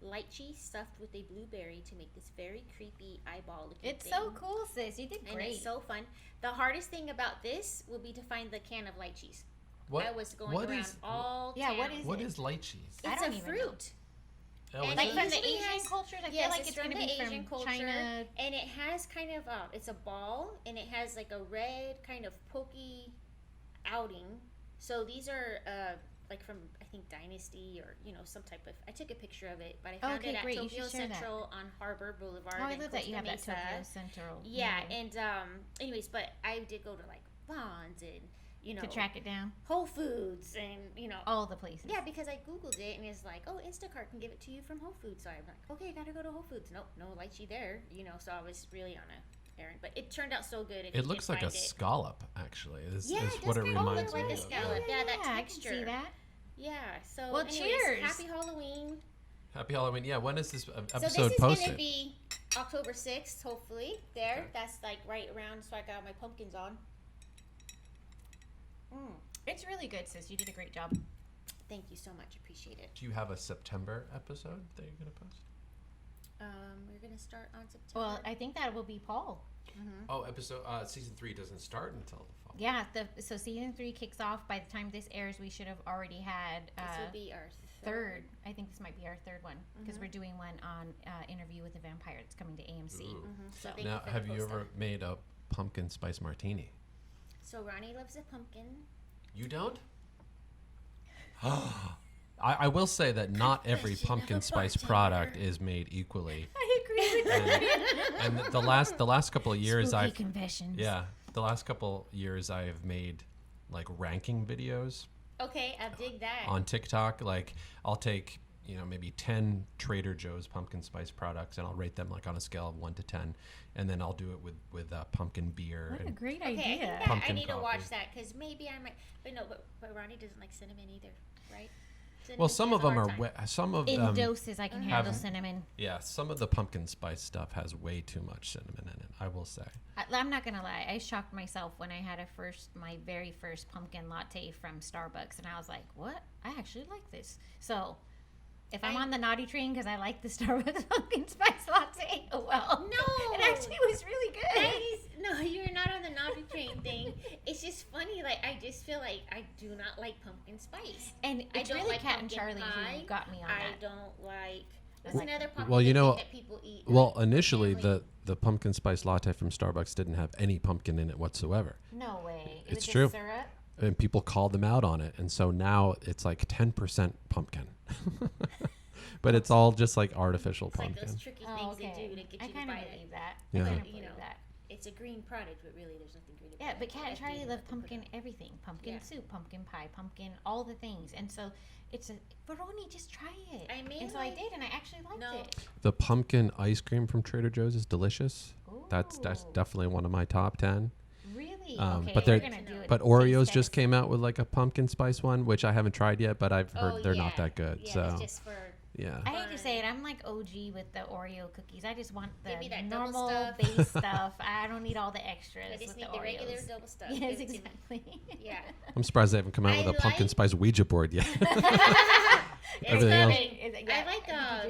lychee stuffed with a blueberry to make this very creepy eyeball looking It's thing. so cool, sis. You did And great. it's so fun. The hardest thing about this will be to find the can of lychees. What? I was going what around is- all Yeah, town. what is What it? is lychees? I It's don't a even know. fruit. Oh, And is Like it? from the usually Asian has- cultures, I Yes, feel like it's it's from going to the be Asian from culture. China. And it has kind of it's a ball, and it has like a red kind of pokey outing. So these are like from, I think, Dynasty or some type of. I took a picture of it, but I found Okay, it at great. You Tokyo should share that. Central on Harbor Boulevard. Oh, I in love that you Costa have that Mesa. Tokyo Central. Yeah, name and anyways, but I did go to like Vons and to track it down. Whole Foods and All the places. yeah, because I googled it and it's like, oh, Instacart can give it to you from Whole Foods. So I'm like, okay, gotta go to Whole Foods. Nope, no lychee there. So I was really on a errand, but it turned out so good. If you It looks can like a find it. scallop, actually. Is Yeah, is it what does it kinda look reminds like me a of. scallop. Yeah, that I can texture. see that. Yeah. So Well, anyways, cheers. Happy Halloween. Happy Halloween. Yeah, when is this So episode this is posted? gonna be October 6th, hopefully. There, Okay. that's like right around. So I got my pumpkins on. It's really good, sis. You did a great job. Thank you so much. Appreciate it. Do you have a September episode that you're going to post? We're gonna start on September. Well, I think that will be Paul. Oh, season 3 doesn't start until the fall. Yeah, so season 3 kicks off. By the time this airs, we should have already had This will be our third. I think this might be our third one because we're doing one on Interview with the Vampire. It's coming to AMC. So Now, have you ever made a pumpkin spice martini? So Ronnie loves a pumpkin. You don't? I will say that not every pumpkin spice product is made equally. I agree with that. And the last couple of years Spooky confessions. the last couple years I've made like ranking videos Okay, I dig that. on TikTok. Like I'll take, maybe 10 Trader Joe's pumpkin spice products and I'll rate them like on a scale of 1 to 10, and then I'll do it with pumpkin beer. What a and great Okay, I idea. think that I Pumpkin need to coffee. watch that because maybe I might. But no, but Ronnie doesn't like cinnamon either, right? Well, Cinnamon, some he of has a them are hard time. some of In them doses, I can handle cinnamon. some of the pumpkin spice stuff has way too much cinnamon in it, I will say. I'm not gonna lie. I shocked myself when I had my very first pumpkin latte from Starbucks, and I was like, "What? I actually like this." So, if I'm on the naughty train because I like the Starbucks pumpkin spice latte, well, No! it actually was really good. That is, no, you're not on the naughty train thing. It's just funny. Like I just feel like I do not like pumpkin spice. And I it's don't really like Kat and pumpkin Charlie pie. who got me on I that. don't like. That's Well- another pumpkin well, thing know- that people eat. Well, like, initially family. the pumpkin spice latte from Starbucks didn't have any pumpkin in it whatsoever. No way. It's was true. just syrup. And people called them out on it, and so now it's like 10% pumpkin. But it's all just like artificial It's like pumpkin. those tricky things Oh, okay. they do to get I you to kind buy of it. believe that. Yeah. I kind of You believe know, that. It's a green product, but really there's nothing green about Yeah, it. but Kat and FDA Charlie doesn't love have to put pumpkin it- everything. Pumpkin Yeah. soup, pumpkin pie, pumpkin, all the things. And so it's Veroni, just try it. I mean, and so I like- did, and I actually liked No. it. The pumpkin ice cream from Trader Joe's is delicious. That's Ooh. definitely one of my top 10. Really? but okay, they're- we're gonna do it. But Oreos just came out with like a pumpkin spice one, which I haven't tried yet, but I've heard Oh, they're not yeah. that good. Yeah, So it's just for yeah. I hate to say it, I'm like OG with the Oreo cookies. I just want the Give me that double normal stuff. base stuff. I don't need all the extras I just with need the the Oreos. regular double stuff. Yes, Give it to me. exactly. Yeah. I'm surprised they haven't come out I with a pumpkin like- spice Ouija board yet. It's Everything else- coming. I like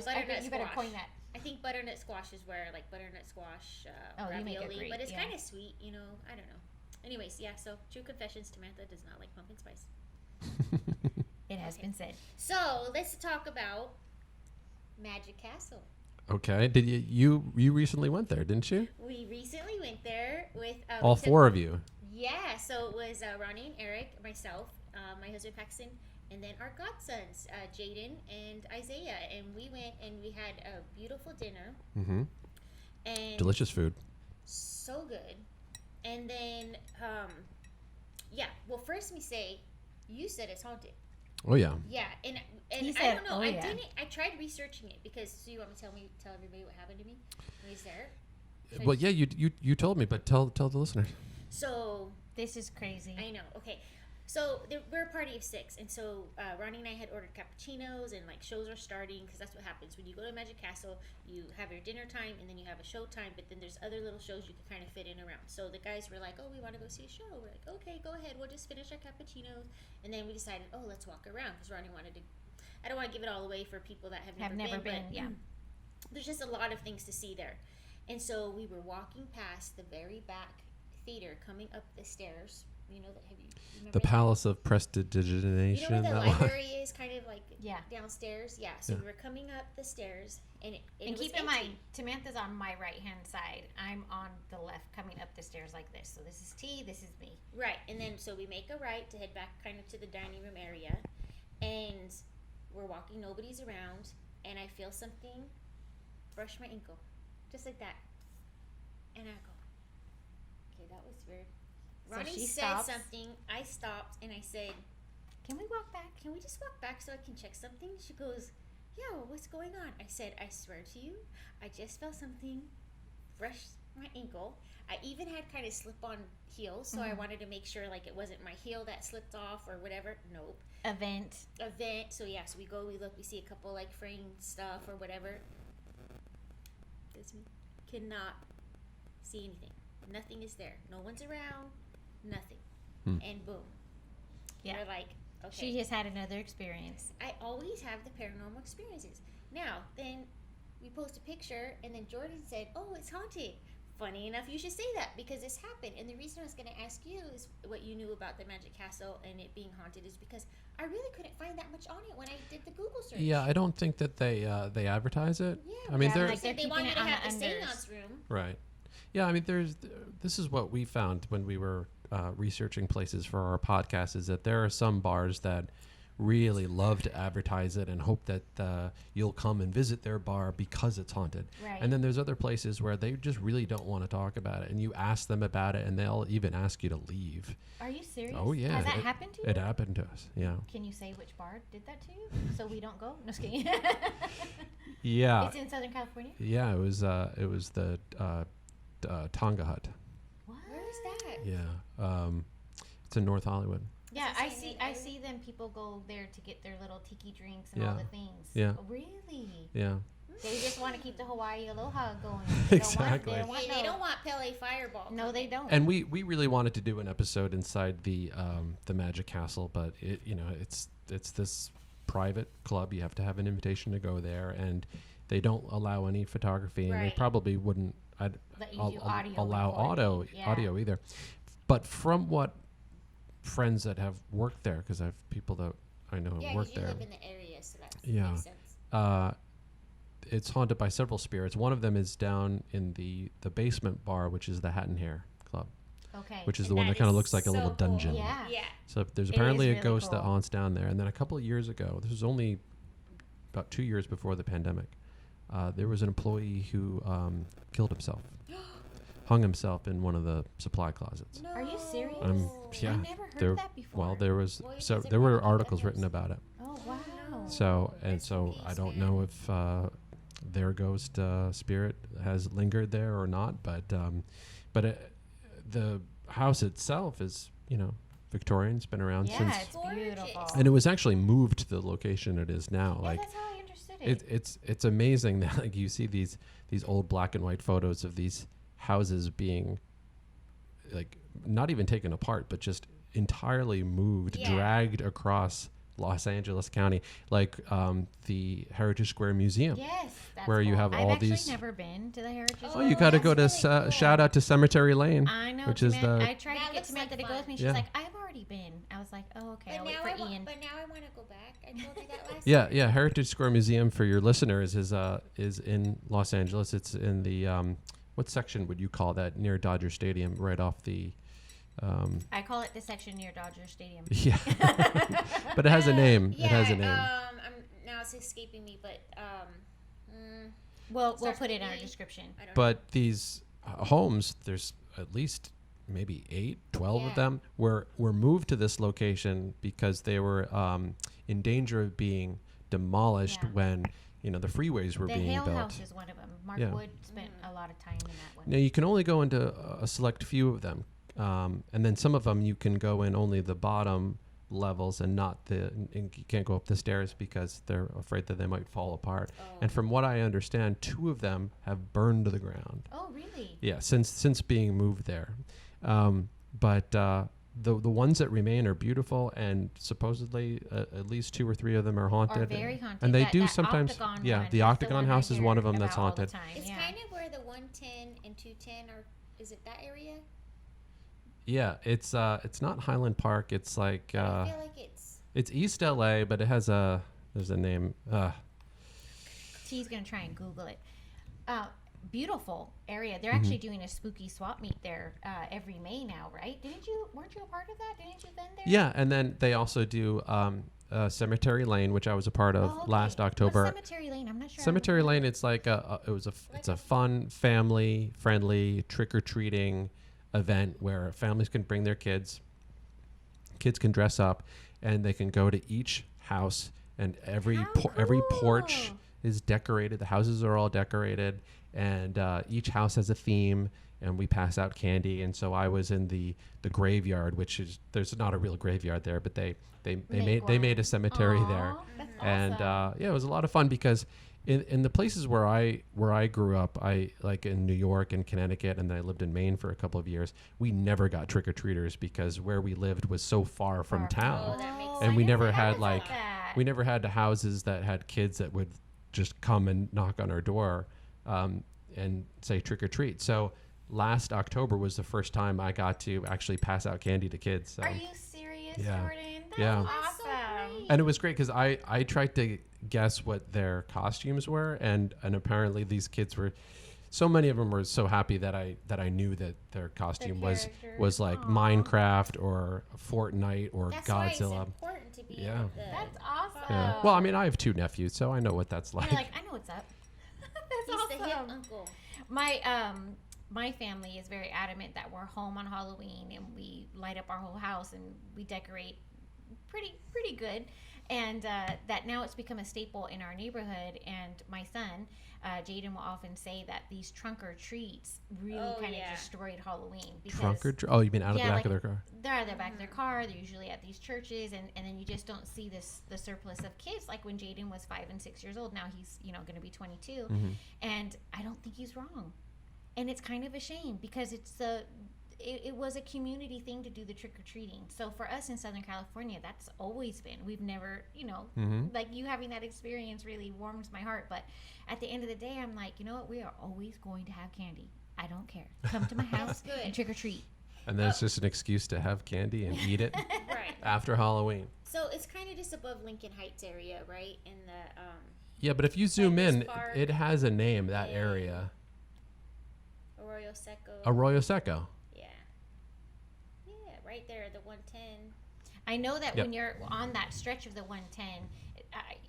butternut You better squash. coin that. I think butternut squash is where like butternut squash Oh, you make it ravioli, great, but it's yeah. kind of sweet, you know. I don't know. Anyways, yeah. So true confessions, Samantha does not like pumpkin spice. It has been said. So let's talk about Magic Castle. Okay. Did you recently went there, didn't you? We recently went there with All we took- four of you. Yeah, so it was Ronnie and Eric, myself, my husband Paxton, and then our godsons, Jaden and Isaiah, and we went and we had a beautiful dinner Mm-hmm. and Delicious food. so good. And then, yeah. Well, first we say, you said it's haunted. Oh yeah. Yeah, and He I said, don't know. "Oh, I yeah." didn't. I tried researching it because. So you want me to tell everybody what happened to me when I was there? Should I Well, yeah, you told me, but tell the listeners. So This is crazy. I know. Okay. So we're a party of 6, and so Ronnie and I had ordered cappuccinos, and like shows are starting because that's what happens when you go to Magic Castle. You have your dinner time, and then you have a show time, but then there's other little shows you can kind of fit in around. So the guys were like, "Oh, we want to go see a show." We're like, "Okay, go ahead. We'll just finish our cappuccinos," and then we decided, "Oh, let's walk around," because Ronnie wanted to. I don't want to give it all away for people that have never been. Yeah. There's just a lot of things to see there, and so we were walking past the very back theater, coming up the stairs. You know that? Have you? Remember The that? Palace of Prestidigitation. You know where the that one? library is, kind of like Yeah. downstairs. Yeah. So Yeah. we were coming up the stairs, and And was keep in empty. mind, Samantha's on my right hand side. I'm on the left, coming up the stairs like this. So this is T. This is me. Right, and then so we make a right to head back kind of to the dining room area, and we're walking. Nobody's around, and I feel something brush my ankle, just like that, and I go, "Okay, that was weird." So Ronnie she said stops. something. I stopped, and I said, Can we walk back? "Can we just walk back so I can check something?" She goes, "Yeah, well, what's going on?" I said, "I swear to you, I just felt something brush my ankle." I even had kind of slip-on heels, so I wanted to make sure like it wasn't my heel that slipped off or whatever. Nope. Event. Event. So yeah, so we go, we look, we see a couple like framed stuff or whatever. This me cannot see anything. Nothing is there. No one's around. Nothing. And boom. Yeah. We're like, okay. She just had another experience. I always have the paranormal experiences. Now, then, we post a picture, and then Jordan said, "Oh, it's haunted." Funny enough, you should say that because this happened. And the reason I was going to ask you is what you knew about the Magic Castle and it being haunted is because I really couldn't find that much on it when I did the Google search. Yeah, I don't think that they advertise it. Yeah, I mean, they're they're like- they want you keeping to it on have the the unders. seance room. right. Yeah, I mean, this is what we found when we were researching places for our podcast is that there are some bars that really love to advertise it and hope that you'll come and visit their bar because it's haunted. Right. And then there's other places where they just really don't want to talk about it, and you ask them about it, and they'll even ask you to leave. Are you serious? Oh yeah, Has that happened to you? It happened to us. Yeah. Can you say which bar did that to you so we don't go? No, just kidding. Yeah. It's in Southern California. Yeah. It was the Tonga Hut. What? Where is that? Yeah. It's in North Hollywood. Yeah, Is it I same see. in I area? see them. People go there to get their little tiki drinks and Yeah. all the things. Yeah. Oh, really? Yeah. They just want to keep the Hawaii Aloha going. Exactly. They don't want, They don't want Pele Fireball. No, they don't. And we really wanted to do an episode inside the Magic Castle, but it's this private club. You have to have an invitation to go there, and they don't allow any photography, and they Right. probably wouldn't Let you do audio allow recording. Yeah. audio either. But from what friends that have worked there, because I have people that I know Yeah, have worked because you there. live in the area, so that Yeah. makes sense. It's haunted by several spirits. One of them is down in the basement bar, which is the Hat and Hair Club, Okay. which is And the one that that kind of is looks like a so little cool. dungeon. Yeah. Yeah. So there's It apparently is a really ghost that cool. haunts down there. And then a couple of years ago, this was only about 2 years before the pandemic, there was an employee who killed himself, hung himself in one of the supply closets. No. Are you serious? Yeah, I never heard there, that before. well, there was Well, so because there were everyone articles knows. written about it. Oh wow. So and Rest in so peace, I don't man. know if their ghost spirit has lingered there or not, but the house itself is Victorian. It's been around Yeah, since, it's beautiful. Gorgeous. and it was actually moved to the location it is now. Yeah, Like that's how I understood it. it's amazing that like you see these old black and white photos of these houses being like not even taken apart, but just entirely moved, Yeah. dragged across Los Angeles County, like the Heritage Square Museum. Yes, that's where you cool. have all I've these- actually never been to the Heritage. Oh, Oh, Square. you got to that's go to really cool. shout out to Cemetery Lane. I know. which is Samantha, the- I tried That to get looks Samantha like to go with fun. me. She's Yeah. like, I've already been. I was like, oh okay. I'll wait for Ian. But now I want to go back. I told you that last Yeah, time. yeah. Heritage Square Museum for your listeners is in Los Angeles. It's in the what section would you call that? Near Dodger Stadium, right off the. I call it the section near Dodger Stadium. Yeah, but it has a name. Yeah, It has a name. now it's escaping me, but We'll Starts put with it in our E. description. I don't know. But these homes, there's at least maybe 8, 12 of Yeah. them were moved to this location because they were in danger of being demolished Yeah. when the freeways were The being Hale built. House is one of them. Mark Yeah. Wood spent a lot of time in that one. Now you can only go into a select few of them, and then some of them you can go in only the bottom levels and not and you can't go up the stairs because they're afraid that they might fall apart. And from what I understand, 2 of them have burned to the ground. Oh really? Yeah, since being moved there, but the ones that remain are beautiful, and supposedly at least 2 or 3 of them are haunted. very haunted. And they That- do that sometimes. Octagon Yeah, one, the that's Octagon one I House is one of hear them that's about all the haunted. time, it's yeah. kind of where the 110 and 210 are. Is it that area? Yeah, it's not Highland Park. It's like I feel like it's East LA, but it has there's a name. She's gonna try and Google it. Beautiful area. They're Mm-hmm. actually doing a spooky swap meet there every May now, right? Weren't you a part of that? Didn't you been there? Yeah, and then they also do Cemetery Lane, which I was a part of Oh, okay. last What's October. Cemetery Lane. I'm not sure. Cemetery Lane, it's like it's a fun, family friendly trick or treating event where families can bring their kids. Kids can dress up, and they can go to each house, and every How every porch cool. is decorated. The houses are all decorated, and each house has a theme. And we pass out candy. And so I was in the graveyard, which is there's not a real graveyard there, but they made a cemetery there. That's And awesome. yeah, it was a lot of fun because in the places where I grew up, I like in New York and Connecticut, and then I lived in Maine for a couple of years. We never got trick or treaters because where we lived was so far from town, that makes and I we never had thought like that. we never had the houses that had kids that would just come and knock on our door and say trick or treat. So last October was the first time I got to actually pass out candy to kids. So. Are you serious, Yeah. Jordan? That's Yeah. awesome. And it was great because I tried to guess what their costumes were, and apparently these kids were, so many of them were so happy that I knew that their costume was like Aw. Minecraft or Fortnite or That's why it's Godzilla. important to be Yeah. able to. That's awesome. Yeah. Well, I mean, I have 2 nephews, so I know what that's like. You're like, I know what's up. That's He's the hip awesome. uncle. My family is very adamant that we're home on Halloween and we light up our whole house and we decorate pretty good, and that now it's become a staple in our neighborhood. And my son Jaden will often say that these trunk or treats really kind of destroyed Halloween. Because Trunk or oh, you mean out of the back like, of their car? They're out of the back of their car. They're usually at these churches, and then you just don't see the surplus of kids. Like when Jaden was 5 and 6 years old, now he's going to be 22, and I don't think he's wrong. And it's kind of a shame because it was a community thing to do the trick-or-treating. So for us in Southern California, that's always been. We've never, like you having that experience really warms my heart. But at the end of the day, I'm like, you know what? We are always going to have candy. I don't care. Come to my house and trick-or-treat. And then it's just an excuse to have candy and eat it Right. after Halloween. So it's kind of just above Lincoln Heights area, right? In the Yeah, but if you zoom in, Park. it has a name, that area. Arroyo Seco. Arroyo Seco. Yeah. Yeah, right there, the 110. I know that Yep. when you're on that stretch of the 110,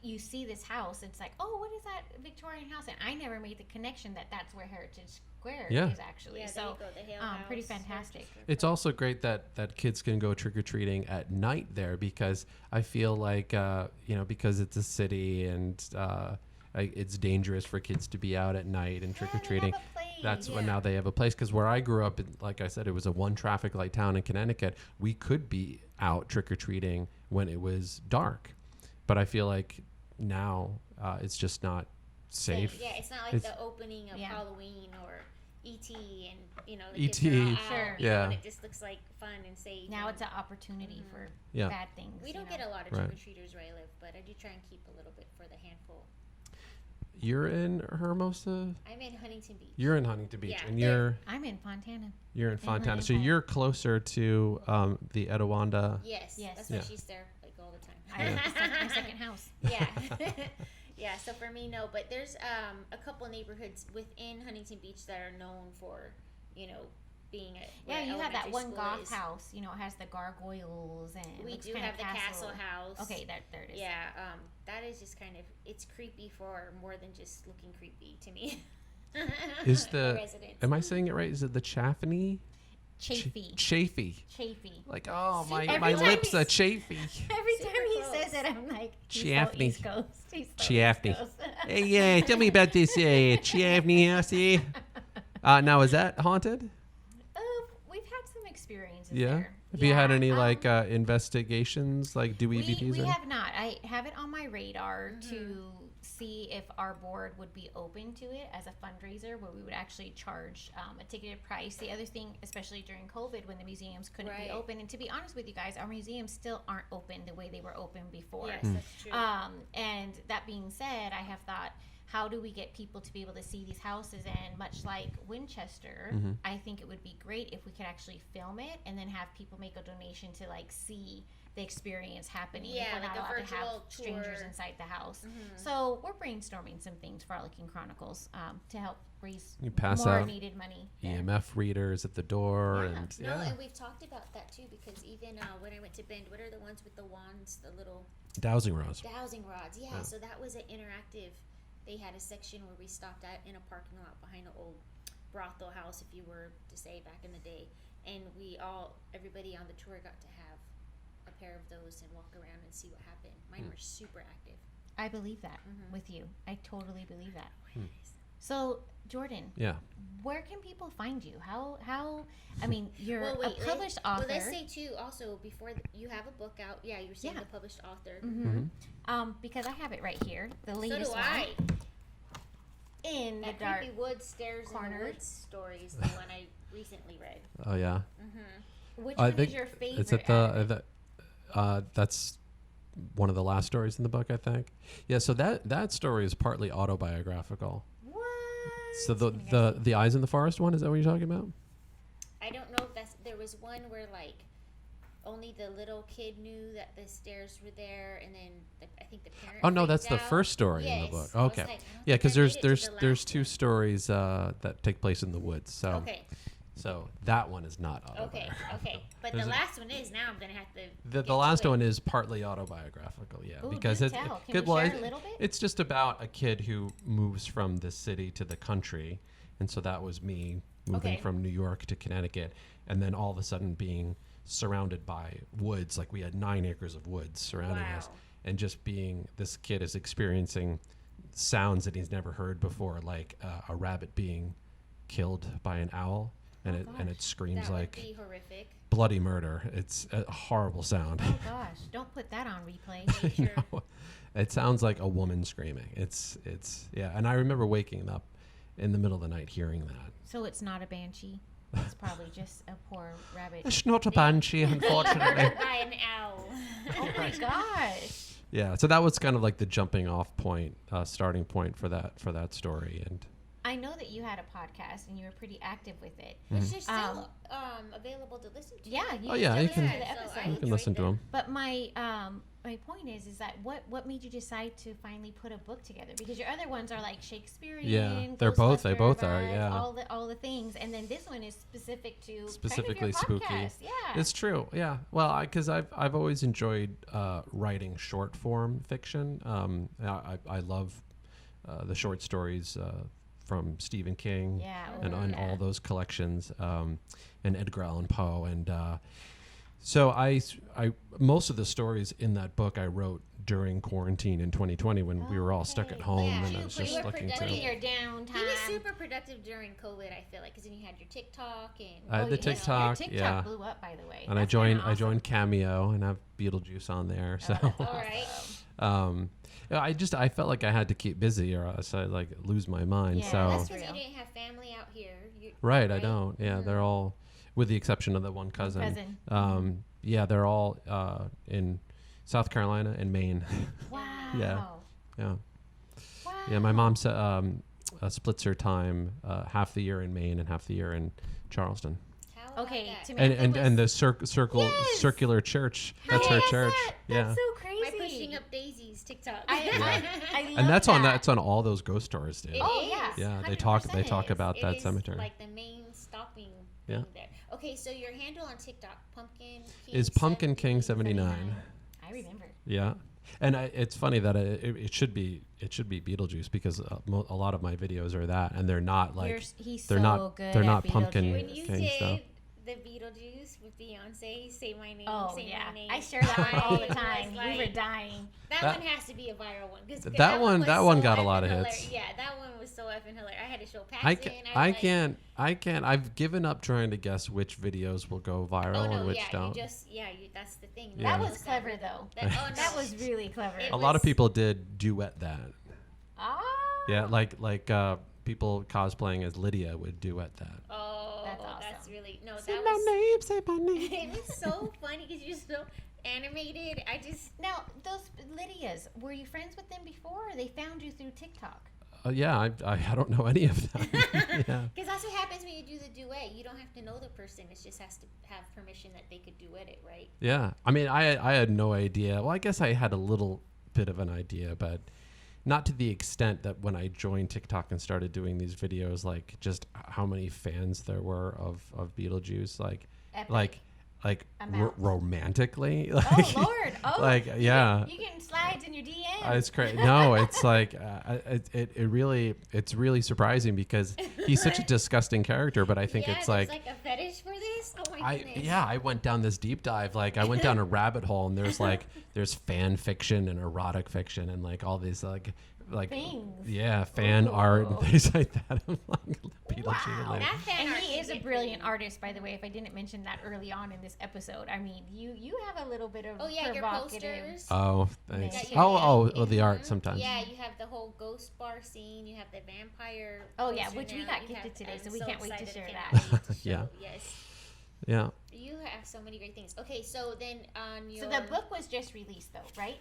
you see this house. It's like, oh, what is that Victorian house? And I never made the connection that that's where Heritage Square is actually. Yeah, so there you go, the Hale pretty House, fantastic. It's also great that kids can go trick-or-treating at night there, because I feel like, because it's a city and it's dangerous for kids to be out at night and trick-or-treating. That's when now they have a place. Because where I grew up, like I said, it was a one traffic light town in Connecticut. We could be out trick-or-treating when it was dark. But I feel like now it's just not safe. Yeah, it's not like the opening of Halloween or E.T. and, the E.T. kids are all out, Sure. and it just looks like fun and safe. Now and it's an opportunity for Yeah. bad things. we don't get a lot of Right. trick-or-treaters where I live, but I do try and keep a little bit for the handful. You're in Hermosa? I'm in Huntington Beach. You're in Huntington Beach. Yeah. And I'm in Fontana. you're in Fontana. So Huntington. you're closer to the Etowanda. Yes, Yes. that's why Yeah. she's there like all the time. My second house. Yeah. Yeah, so for me, no. But there's a couple neighborhoods within Huntington Beach that are known for, being a Yeah, you have that elementary one school goth is. house. It has the gargoyles and We looks do kinda have the castle house. Okay, there it is. Yeah, that is just kind of, it's creepy for more than just looking creepy to me. Is the residents. am I saying it right? Is it the Chaffney? Chafee. Chafee. Chafee. Like, oh, Every my time lips he- are chafy. Every Super time he close. says it, I'm like, he's so Chaffney. East Coast. He's so Chaffney. East Coast. Hey, yeah, tell me about this Chaffney house here. Now, is that haunted? We've had some experiences Yeah. there. Have you had Yeah, any investigations, like do we EVPs? have not. I have it on my radar to see if our board would be open to it as a fundraiser where we would actually charge a ticketed price. The other thing, especially during COVID when the museums couldn't be open, and to be honest with you guys, our museums still aren't open the way they were open before. Yes, that's true. And that being said, I have thought, how do we get people to be able to see these houses? And much like Winchester, I think it would be great if we could actually film it and then have people make a donation to see the experience happening. Yeah, if we're like not a allowed to have virtual strangers tour. inside the house. So we're brainstorming some things for Frolicking Chronicles to help raise You pass more out needed money. there. EMF readers at the door, Yeah. and No, and we've talked about that too, because even when I went to Bend, what are the ones with the wands, the little dowsing rods. dowsing rods? Yeah, Yeah. so that was an interactive. They had a section where we stopped at in a parking lot behind an old brothel house, if you were to say back in the day, and everybody on the tour got to have a pair of those and walk around and see what happened. Mine were super active. I believe that with you. I totally believe that. Hmm. So, Jordan, Yeah. where can people find you? How I mean, you're Well, wait, a published author. Well, let's say too. Also, before you have a book out, yeah, you're saying Yeah. the published author. Because I have it right here, the So latest do I. one in the That dark. creepy woods, stairs in the corner. woods stories, the one I recently read. Oh yeah. Which I one think is your favorite? it's at out of it? that's one of the last stories in the book, I think. Yeah, so that story is partly autobiographical. What? So the Eyes in the Forest one, is that what you're talking about? I don't know if there was one where like only the little kid knew that the stairs were there, and then I think the parent. Oh no, that's freaked the out. first story in the Yes. book. I was Okay, like, I don't yeah, think because I made it to the there's last two one. stories that take place in the woods. So Okay. so that one is not Okay. autobiographical. Okay. But There's the a- last one is. Now I'm gonna have to. The get to last it. one is partly autobiographical, yeah, Ooh, because do it's tell. Can good. we Well, share a little bit? it's just about a kid who moves from the city to the country, and so that was me moving Okay. from New York to Connecticut, and then all of a sudden being surrounded by woods. Like we had 9 acres of woods surrounding us, Wow. and just being this kid is experiencing sounds that he's never heard before, like a rabbit being killed by an owl, and it screams That like would be horrific. bloody murder. It's a horrible sound. Oh gosh, don't put that on replay. Nature. No, it sounds like a woman screaming. It's yeah, and I remember waking up in the middle of the night hearing that. So it's not a banshee. It's probably just a poor rabbit. It's not a banshee, unfortunately. Murdered by an owl. Oh my gosh. Yeah, so that was kind of like the jumping off point, starting point for that story, and I know that you had a podcast and you were pretty active with it. Which is still Um, available to listen to. Yeah, you Oh, yeah, you still can- listen to the So I episode. you can listen to them. But my point is that what made you decide to finally put a book together? Because your other ones are like Shakespearean. Yeah, they both are, Ghostbuster yeah. vibes, all the things, and then this one is specific to Specifically kind of your spooky. podcast. Yeah, It's true, yeah. Well, because I've always enjoyed writing short form fiction. I love the short stories from Stephen King. yeah, And oh, on yeah. all those collections, and Edgar Allan Poe, and so I most of the stories in that book I wrote during quarantine in 2020 when we were all stuck at Okay. home, Yeah, and I you was were just looking productive. Putting to. your downtime. He was super productive during COVID, I feel like, because then you had your TikTok and. I had the yeah. TikTok, Your TikTok yeah. blew up, by the way. And I That's kinda joined awesome. Cameo and have Beetlejuice on there, so. Oh, that's All right. awesome. I felt like I had to keep busy or else I'd like lose my mind. Yeah, so That's because real. you didn't have family out here. right, I don't. Yeah, they're all, with the exception of the one cousin. Yeah, they're all in South Carolina and Maine. Wow. Yeah. Yeah. Wow. Yeah, my mom splits her time half the year in Maine and half the year in Charleston. How about Okay, that? to me, And that and was- the Yes! circular church. How That's her is church. that? Yeah. That's so My crazy. pushing up daisies TikTok. I love And that's that. on all those ghost tours, dude. It Oh, is. yeah. Yeah, they 100% talk about It that is cemetery. like the main stopping Yeah. thing there. Okay, so your handle on TikTok, Pumpkin King. Is Pumpkin King 79. I remember. Yeah. And it's funny that it should be Beetlejuice because a lot of my videos are that, and they're not like He's they're so not good they're at not pumpkin Beetlejuice. When you King did stuff. the Beetlejuice with Beyonce, say my name, Oh say yeah, my name. I share that one all the I was time. We like, were dying. That That- one has to be a viral one. 'Cause That one- was that one so got a lot effing of hilarious. hits. Yeah, that one was so effing hilarious. I had to show Paxton. I was can't. I've given up trying to guess which videos will go viral Oh no, and which yeah, don't. that's the thing. Yeah. That was clever though. That was really clever. It A lot of was- people did duet that. Ah. Yeah, like people cosplaying as Lydia would duet that. Oh, That's that's awesome. really no. Say That my was. name, say my name. It was so funny because you're so animated. I just. Now those Lydias, were you friends with them before, or they found you through TikTok? Yeah, I don't know any of them. Yeah. Because that's what happens when you do the duet. You don't have to know the person. It just has to have permission that they could duet it, right? Yeah, I mean, I had no idea. Well, I guess I had a little bit of an idea, but not to the extent that when I joined TikTok and started doing these videos, like just how many fans there were of Beetlejuice, Epic. like Amount. romantically. Oh Lord! Oh, like, yeah. You getting slides in your DM? It's crazy. No, it's like it's really surprising because he's such a disgusting character, but I think yeah, it's there's like a fetish for this. Oh my goodness. I went down this deep dive. Like I went down a rabbit hole, and there's fan fiction and erotic fiction and like all these like Things. yeah, fan art and things like that. I'm like Beetlejuice. Like, That fan And art he can is a get brilliant pretty. artist, by the way. If I didn't mention that early on in this episode, I mean, you have a little bit of Oh yeah, your provocative. posters. oh, thanks. Yeah, your name The in art them. sometimes. Yeah, you have the whole ghost bar scene. You have the vampire. Oh, yeah, poster which we now. got You gifted have- today, I'm so we can't wait to excited, share can't that. wait to Yeah. show, Yes. Yeah. You have have so many great things. Okay, so then on your... So the book was just released, though, right?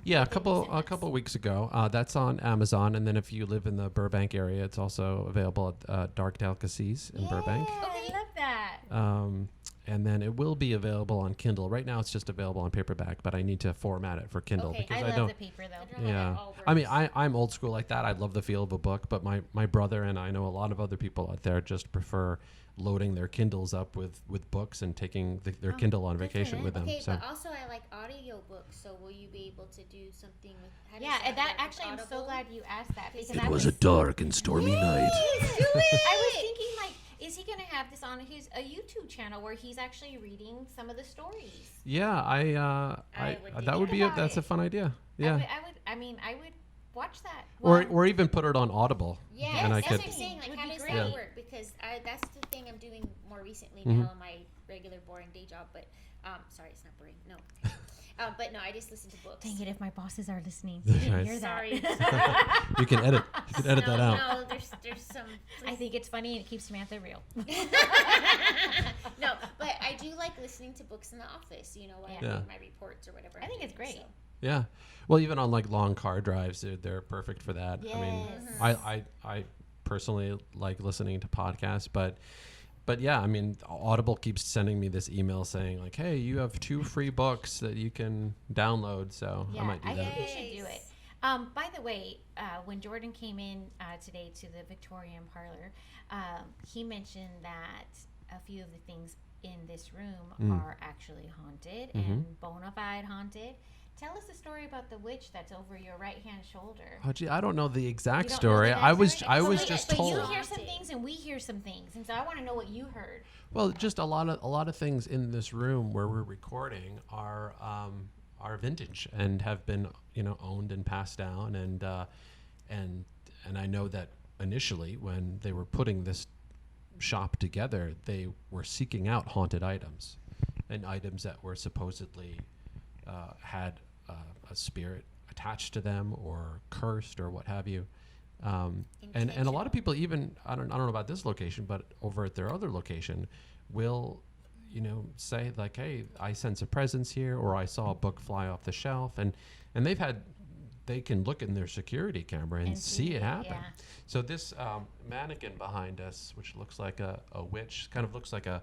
Yeah, a within recent months. couple weeks ago. That's on Amazon, and then if you live in the Burbank area, it's also available at Dark Delicacies in Burbank. Yeah, I love that. And then it will be available on Kindle. Right now, it's just available on paperback, but I need to format it for Kindle Okay, because I I love don't. the paper, though. I don't know how Yeah, that all I mean, works. I'm old school like that. I love the feel of a book, but my brother and I know a lot of other people out there just prefer loading their Kindles up with books and taking their Kindle on good for vacation them. with them. Okay, So but also I like audiobooks, so will you be able to do something with... how do you Yeah, say and that like actually, I'm so Audible? glad you asked that because It I was a dark and stormy Yes! Do it! I was thinking, like, is he gonna have this on his a YouTube channel where he's actually reading some of the stories? yeah, I would that do would that. be About that's a it. fun idea. Yeah, I would watch that. or even put it on Audible. Yeah, and I that's could. what I'm saying. Like, Would how be does great. that Yeah. work? Because that's the thing I'm doing more recently Mhm. now in my regular boring day job. But sorry, it's not boring. No. But no, I just listen to books. Dang it! If my bosses are listening, That's you didn't right. hear that. Sorry. You can edit that out. No, there's some. I think it's funny and it keeps Samantha real. No, but I do like listening to books in the office. You know, while I Yeah. read my reports or whatever. I I'm think it's doing, great. so. Yeah, well, even on like long car drives, they're perfect for that. I mean, Yes. I personally like listening to podcasts, but yeah, I mean, Audible keeps sending me this email saying like, hey, you have 2 free books that you can download, so I might do I that. think you should do it. By the way, when Jordan came in today to the Victorian Parlor, he mentioned that a few of the things in this room are actually haunted and bona fide haunted. Tell us a story about the witch that's over your right hand shoulder. Oh, gee, I don't know the You exact don't know story. the I was backstory? But just but told. you hear some things and we hear some things, and so I want to know what you heard. Well, just a lot of things in this room where we're recording are vintage and have been owned and passed down, and I know that initially when they were putting this shop together, they were seeking out haunted items and items that were supposedly had a spirit attached to them or cursed or what have you. And a lot of people, even I don't know about this location, but over at their other location, will say like, hey, I sense a presence here, or I saw a book fly off the shelf, and they can look in their security camera and see it happen. Yeah. So this mannequin behind us, which looks like a witch, kind of looks like an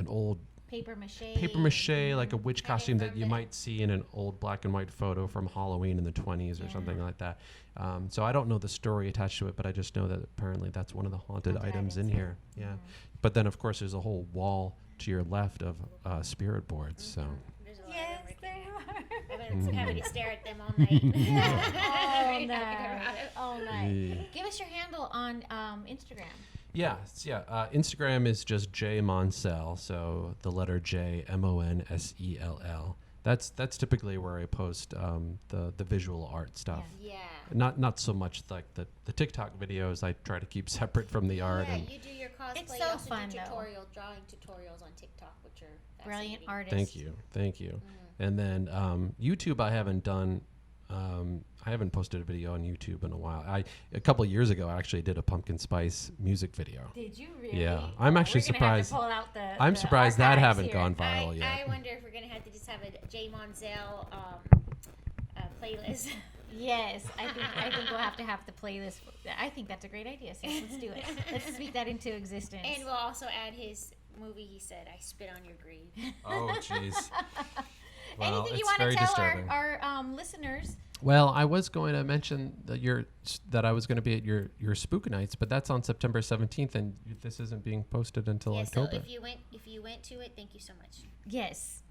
old Paper mache. like a witch Kind of costume that from you the- might see in an old black and white photo from Halloween in the 20s or something like that. So I don't know the story attached to it, but I just know that apparently that's one of the haunted items in here. Yeah. But then, of course, there's a whole wall to your left of spirit boards. So There's a lot Yes, of them. there are. I've been having to stare at them all night. Oh, Right now, nice. Oh, nice. Yeah. Give us your handle on Instagram. Instagram is just J Monsell, so the letter J, Monsell. That's typically where I post the visual art stuff. Yeah. Not so much like the TikTok videos. I try to keep separate from the art. Yeah, And you do your cosplay. It's you so also fun, do though. drawing tutorials on TikTok, which are Brilliant fascinating. artist. Thank you. And then YouTube, I haven't done. I haven't posted a video on YouTube in a while. A couple of years ago, I actually did a pumpkin spice music video. Did you really? Yeah, I'm actually We're gonna have to surprised. pull out I'm the surprised that archives haven't here. gone viral I yet. wonder if we're gonna have to just have a J Monsell playlist. Yes, I think we'll have to have the playlist. I think that's a great idea. So let's do it. Let's speak that into existence. And we'll also add his movie. He said, "I spit on your grave." Oh, jeez. Well, Anything you it's want to very tell disturbing. our listeners? Well, I was going to mention that I was going to be at your Spook Nights, but that's on September 17th, and this isn't being posted until Yeah. So October. if you went to it, thank you so much. Yes.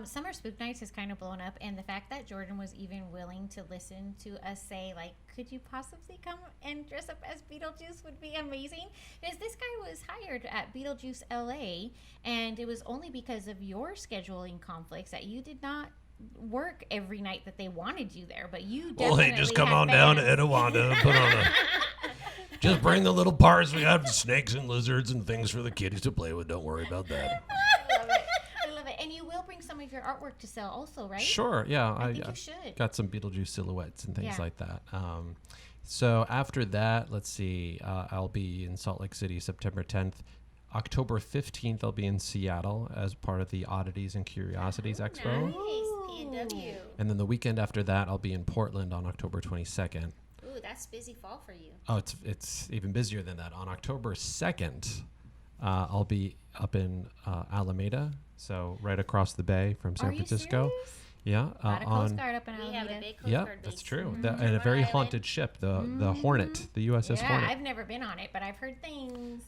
Summer Spook Nights has kind of blown up, and the fact that Jordan was even willing to listen to us say, like, could you possibly come and dress up as Beetlejuice would be amazing. Because this guy was hired at Beetlejuice LA, and it was only because of your scheduling conflicts that you did not work every night that they wanted you there, but you definitely Well, hey, just come had on down to fans. Etiwanda and put on a. Just bring the little parts. We have snakes and lizards and things for the kiddies to play with. Don't worry about that. I love it. I love it. And you will bring some of your artwork to sell also, right? Sure, yeah. I think you should. Got some Beetlejuice silhouettes and things Yeah. like that. So after that, let's see, I'll be in Salt Lake City September 10th. October 15th, I'll be in Seattle as part of the Oddities and Curiosities Expo. Nice, PNW. And then the weekend after that, I'll be in Portland on October 22nd. Ooh, that's busy fall for you. Oh, it's even busier than that. On October 2nd, I'll be up in Alameda, so right across the bay from San Francisco. Serious? Yeah, Got a Coast Guard up in We have a Alameda. big Coast yeah, Guard that's base. true. Mhm. And a Rhode very Island. haunted ship, the Hornet, the USS Yeah, Hornet. I've never been on it, but I've heard things.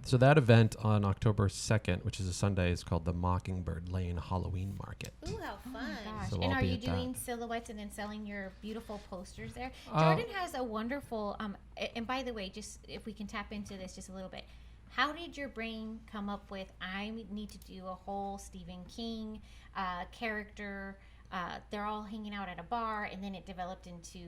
So that event on October 2nd, which is a Sunday, is called the Mockingbird Lane Halloween Market. Ooh, how Oh fun. my gosh. So And I'll are be you at that. doing silhouettes and then selling your beautiful posters there? Uh, Jordan has a wonderful, and by the way, just if we can tap into this just a little bit, how did your brain come up with, I need to do a whole Stephen King character? They're all hanging out at a bar, and then it developed into,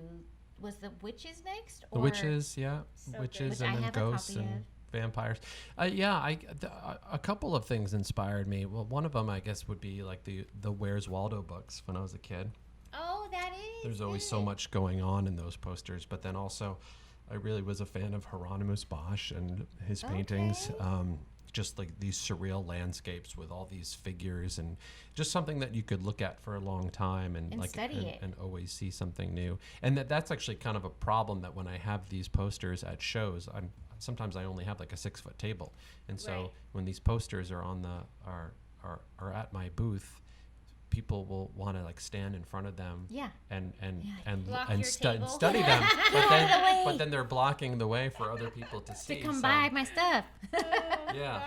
was the witches next? The witches, yeah, So witches, good. Which I and then have a ghosts copy and of. vampires. A couple of things inspired me. Well, one of them, I guess, would be like the Where's Waldo books when I was a kid. Oh, that is. There's always so good. much going on in those posters, but then also, I really was a fan of Hieronymus Bosch and his paintings. Just like these surreal landscapes with all these figures, and just something that you could look at for a long time and And like study it. and always see something new. And that's actually kind of a problem, that when I have these posters at shows, sometimes I only have like a 6-foot table, and so Right. when these posters are on are at my booth, people will want to like stand in front of them Yeah. and Block your table. study them, but then they're blocking the way for other people to To see. come so- buy my stuff. Yeah.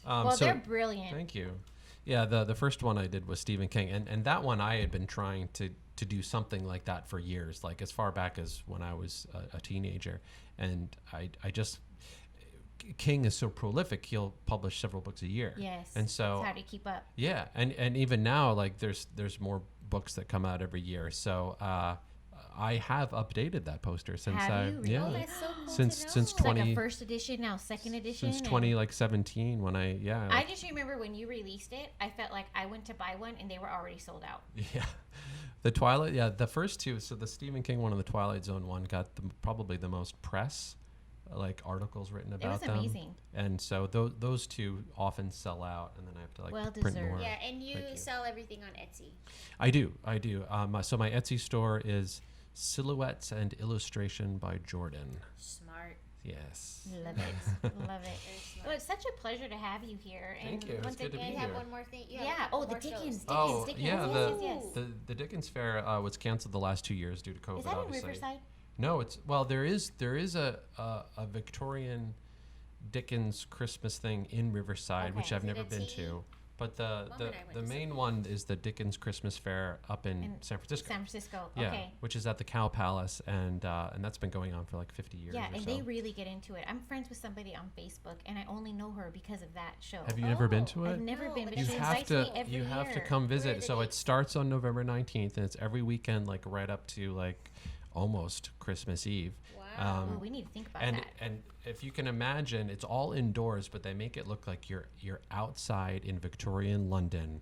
Well, so they're brilliant. thank you. Yeah, the first one I did was Stephen King, and that one I had been trying to do something like that for years, like as far back as when I was a teenager, and I just King is so prolific, he'll publish several books a year. Yes. And so it's hard to keep up. yeah, and even now, like there's more books that come out every year. So I have updated that poster since Have you really? yeah Oh, that's so cool since to know. since It's like 20 a first edition, now second edition. since and 2017 when I I just remember when you released it, I felt like I went to buy one and they were already sold out. yeah. The Twilight, yeah, the first two. So the Stephen King one and the Twilight Zone one got probably the most press, like articles written about was them. amazing. And so those two often sell out, and then I have to like Well print deserved. more. Yeah, and you Thank you. sell everything on Etsy. I do. So my Etsy store is Silhouettes and Illustration by Jordan. Smart. Yes. Love it. Love it. Very smart. Well, it's such a pleasure to have you here. Thank and you. It's once good to be again, You have here. one more thing. You Yeah. have Oh, more the shows. Dickens. Oh, Dickens. yeah, Yes, yes, yes. The Dickens Fair was canceled the last 2 years due to COVID. Is that in obviously. Riverside? No, there is a Victorian Dickens Christmas thing in Riverside, which Okay. I've Is it never a been tea? to. But the Mom and I went to main one is the Dickens Christmas Fair up in In San Francisco. San Francisco. Yeah, Okay. which is at the Cow Palace, and that's been going on for like 50 years. Yeah, or and so. they really get into it. I'm friends with somebody on Facebook, and I only know her because of that show. Have you never been Oh, to I've it? never No, been, but but You she it's have invites to. me every You have to year. come Where are visit. the So it dates? starts on November 19th, and it's every weekend, like right up to like almost Christmas Eve. Wow. Oh, we need to think about and that. and if you can imagine, it's all indoors, but they make it look like you're outside in Victorian London,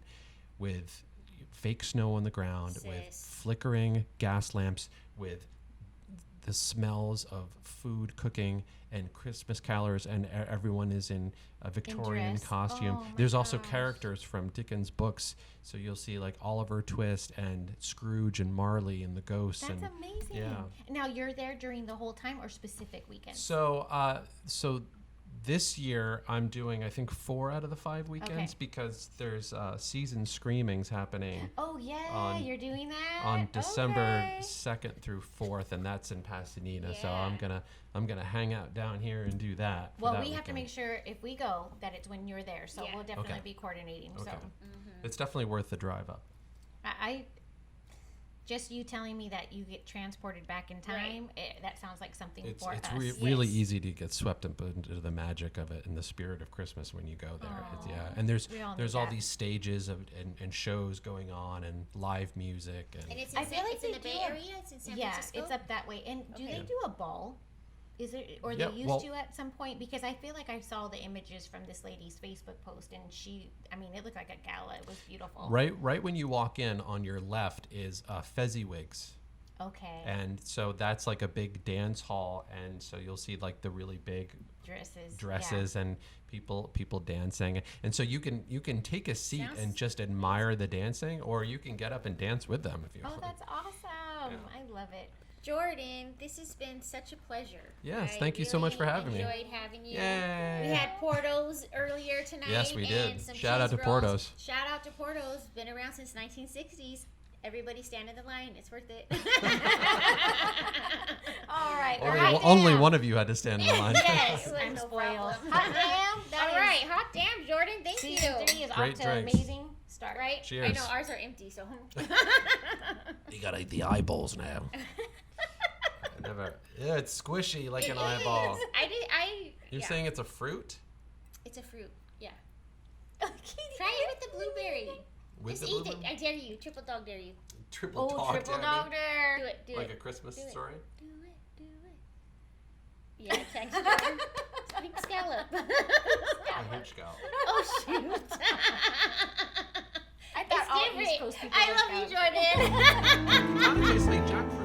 with fake snow on the ground, with Sis. flickering gas lamps, with the smells of food cooking and Christmas carolers, and everyone is in a Victorian dress. costume. Oh my There's also gosh. characters from Dickens books, so you'll see like Oliver Twist and Scrooge and Marley and the ghosts. That's and amazing. yeah. Now you're there during the whole time or specific weekends? So this year I'm doing I think 4 out of the 5 weekends Okay. because there's season screenings happening Oh yeah, on- you're doing that on December Okay. 2nd through 4th, and that's in Pasadena. So Yeah. I'm gonna hang out down here and do that. for Well, that we have to weekend. make sure if we go that it's when you're there. So Yeah. we'll definitely Okay. be coordinating. Okay. So It's definitely worth the drive up. I just you telling me that you get transported back in time. That sounds like something It's for it's us. really Yes. easy to get swept up into the magic of it and the spirit of Christmas when you go there. Aw. Yeah, and there's We all there's need all that. these stages and shows going on and live music And it's I in, feel San, like it's in they the Bay do a- Area. It's in San Yeah, Francisco. it's up that way. And do Okay. they do a ball? Is it or Yeah, they used well- to at some point? Because I feel like I saw the images from this lady's Facebook post, and it looked like a gala. It was beautiful. right when you walk in, on your left is Fezziwigs. Okay. And so that's like a big dance hall, and so you'll see like the really big dresses and people dancing, and so you can take a seat Sounds and just admire the dancing, or you can get up and dance with them if you Oh, want. that's awesome. I love it. Jordan, this has been such a pleasure. Yes, I thank you so much for really having me. enjoyed having you. Yay. We had PORTOs earlier tonight. Yes, we did. And some Shout out cheese to rolls. PORTOs. Shout out to PORTOs. Been around since 1960s. Everybody stand in the line. It's worth it. All right. Only one of you had to stand in the line. Yes, it was I'm no spoiled. problem. Hot damn. All right, hot damn, Jordan. Thank Season you. 3 is Great off to drinks. amazing start. Right? Cheers. I know ours are empty, so. You gotta eat the eyeballs now. Yeah, it's squishy like an It eyeball. is. You're yeah. saying it's a fruit? It's a fruit. Yeah. Kitty. Try it with the blueberry. With Just the eat blueberry? it. I dare you. Triple dog dare you. Triple Oh, dog triple dare me? dog dare. Do it. Do Like it. a Christmas Do it. story? Do it. Do it. Yeah, thanks, Jordan. Big scallop. A huge scallop. Oh, shoot. I thought It's all different. East Coast people I were love you, scallops. Jordan. Kind of tastes like jackfruit.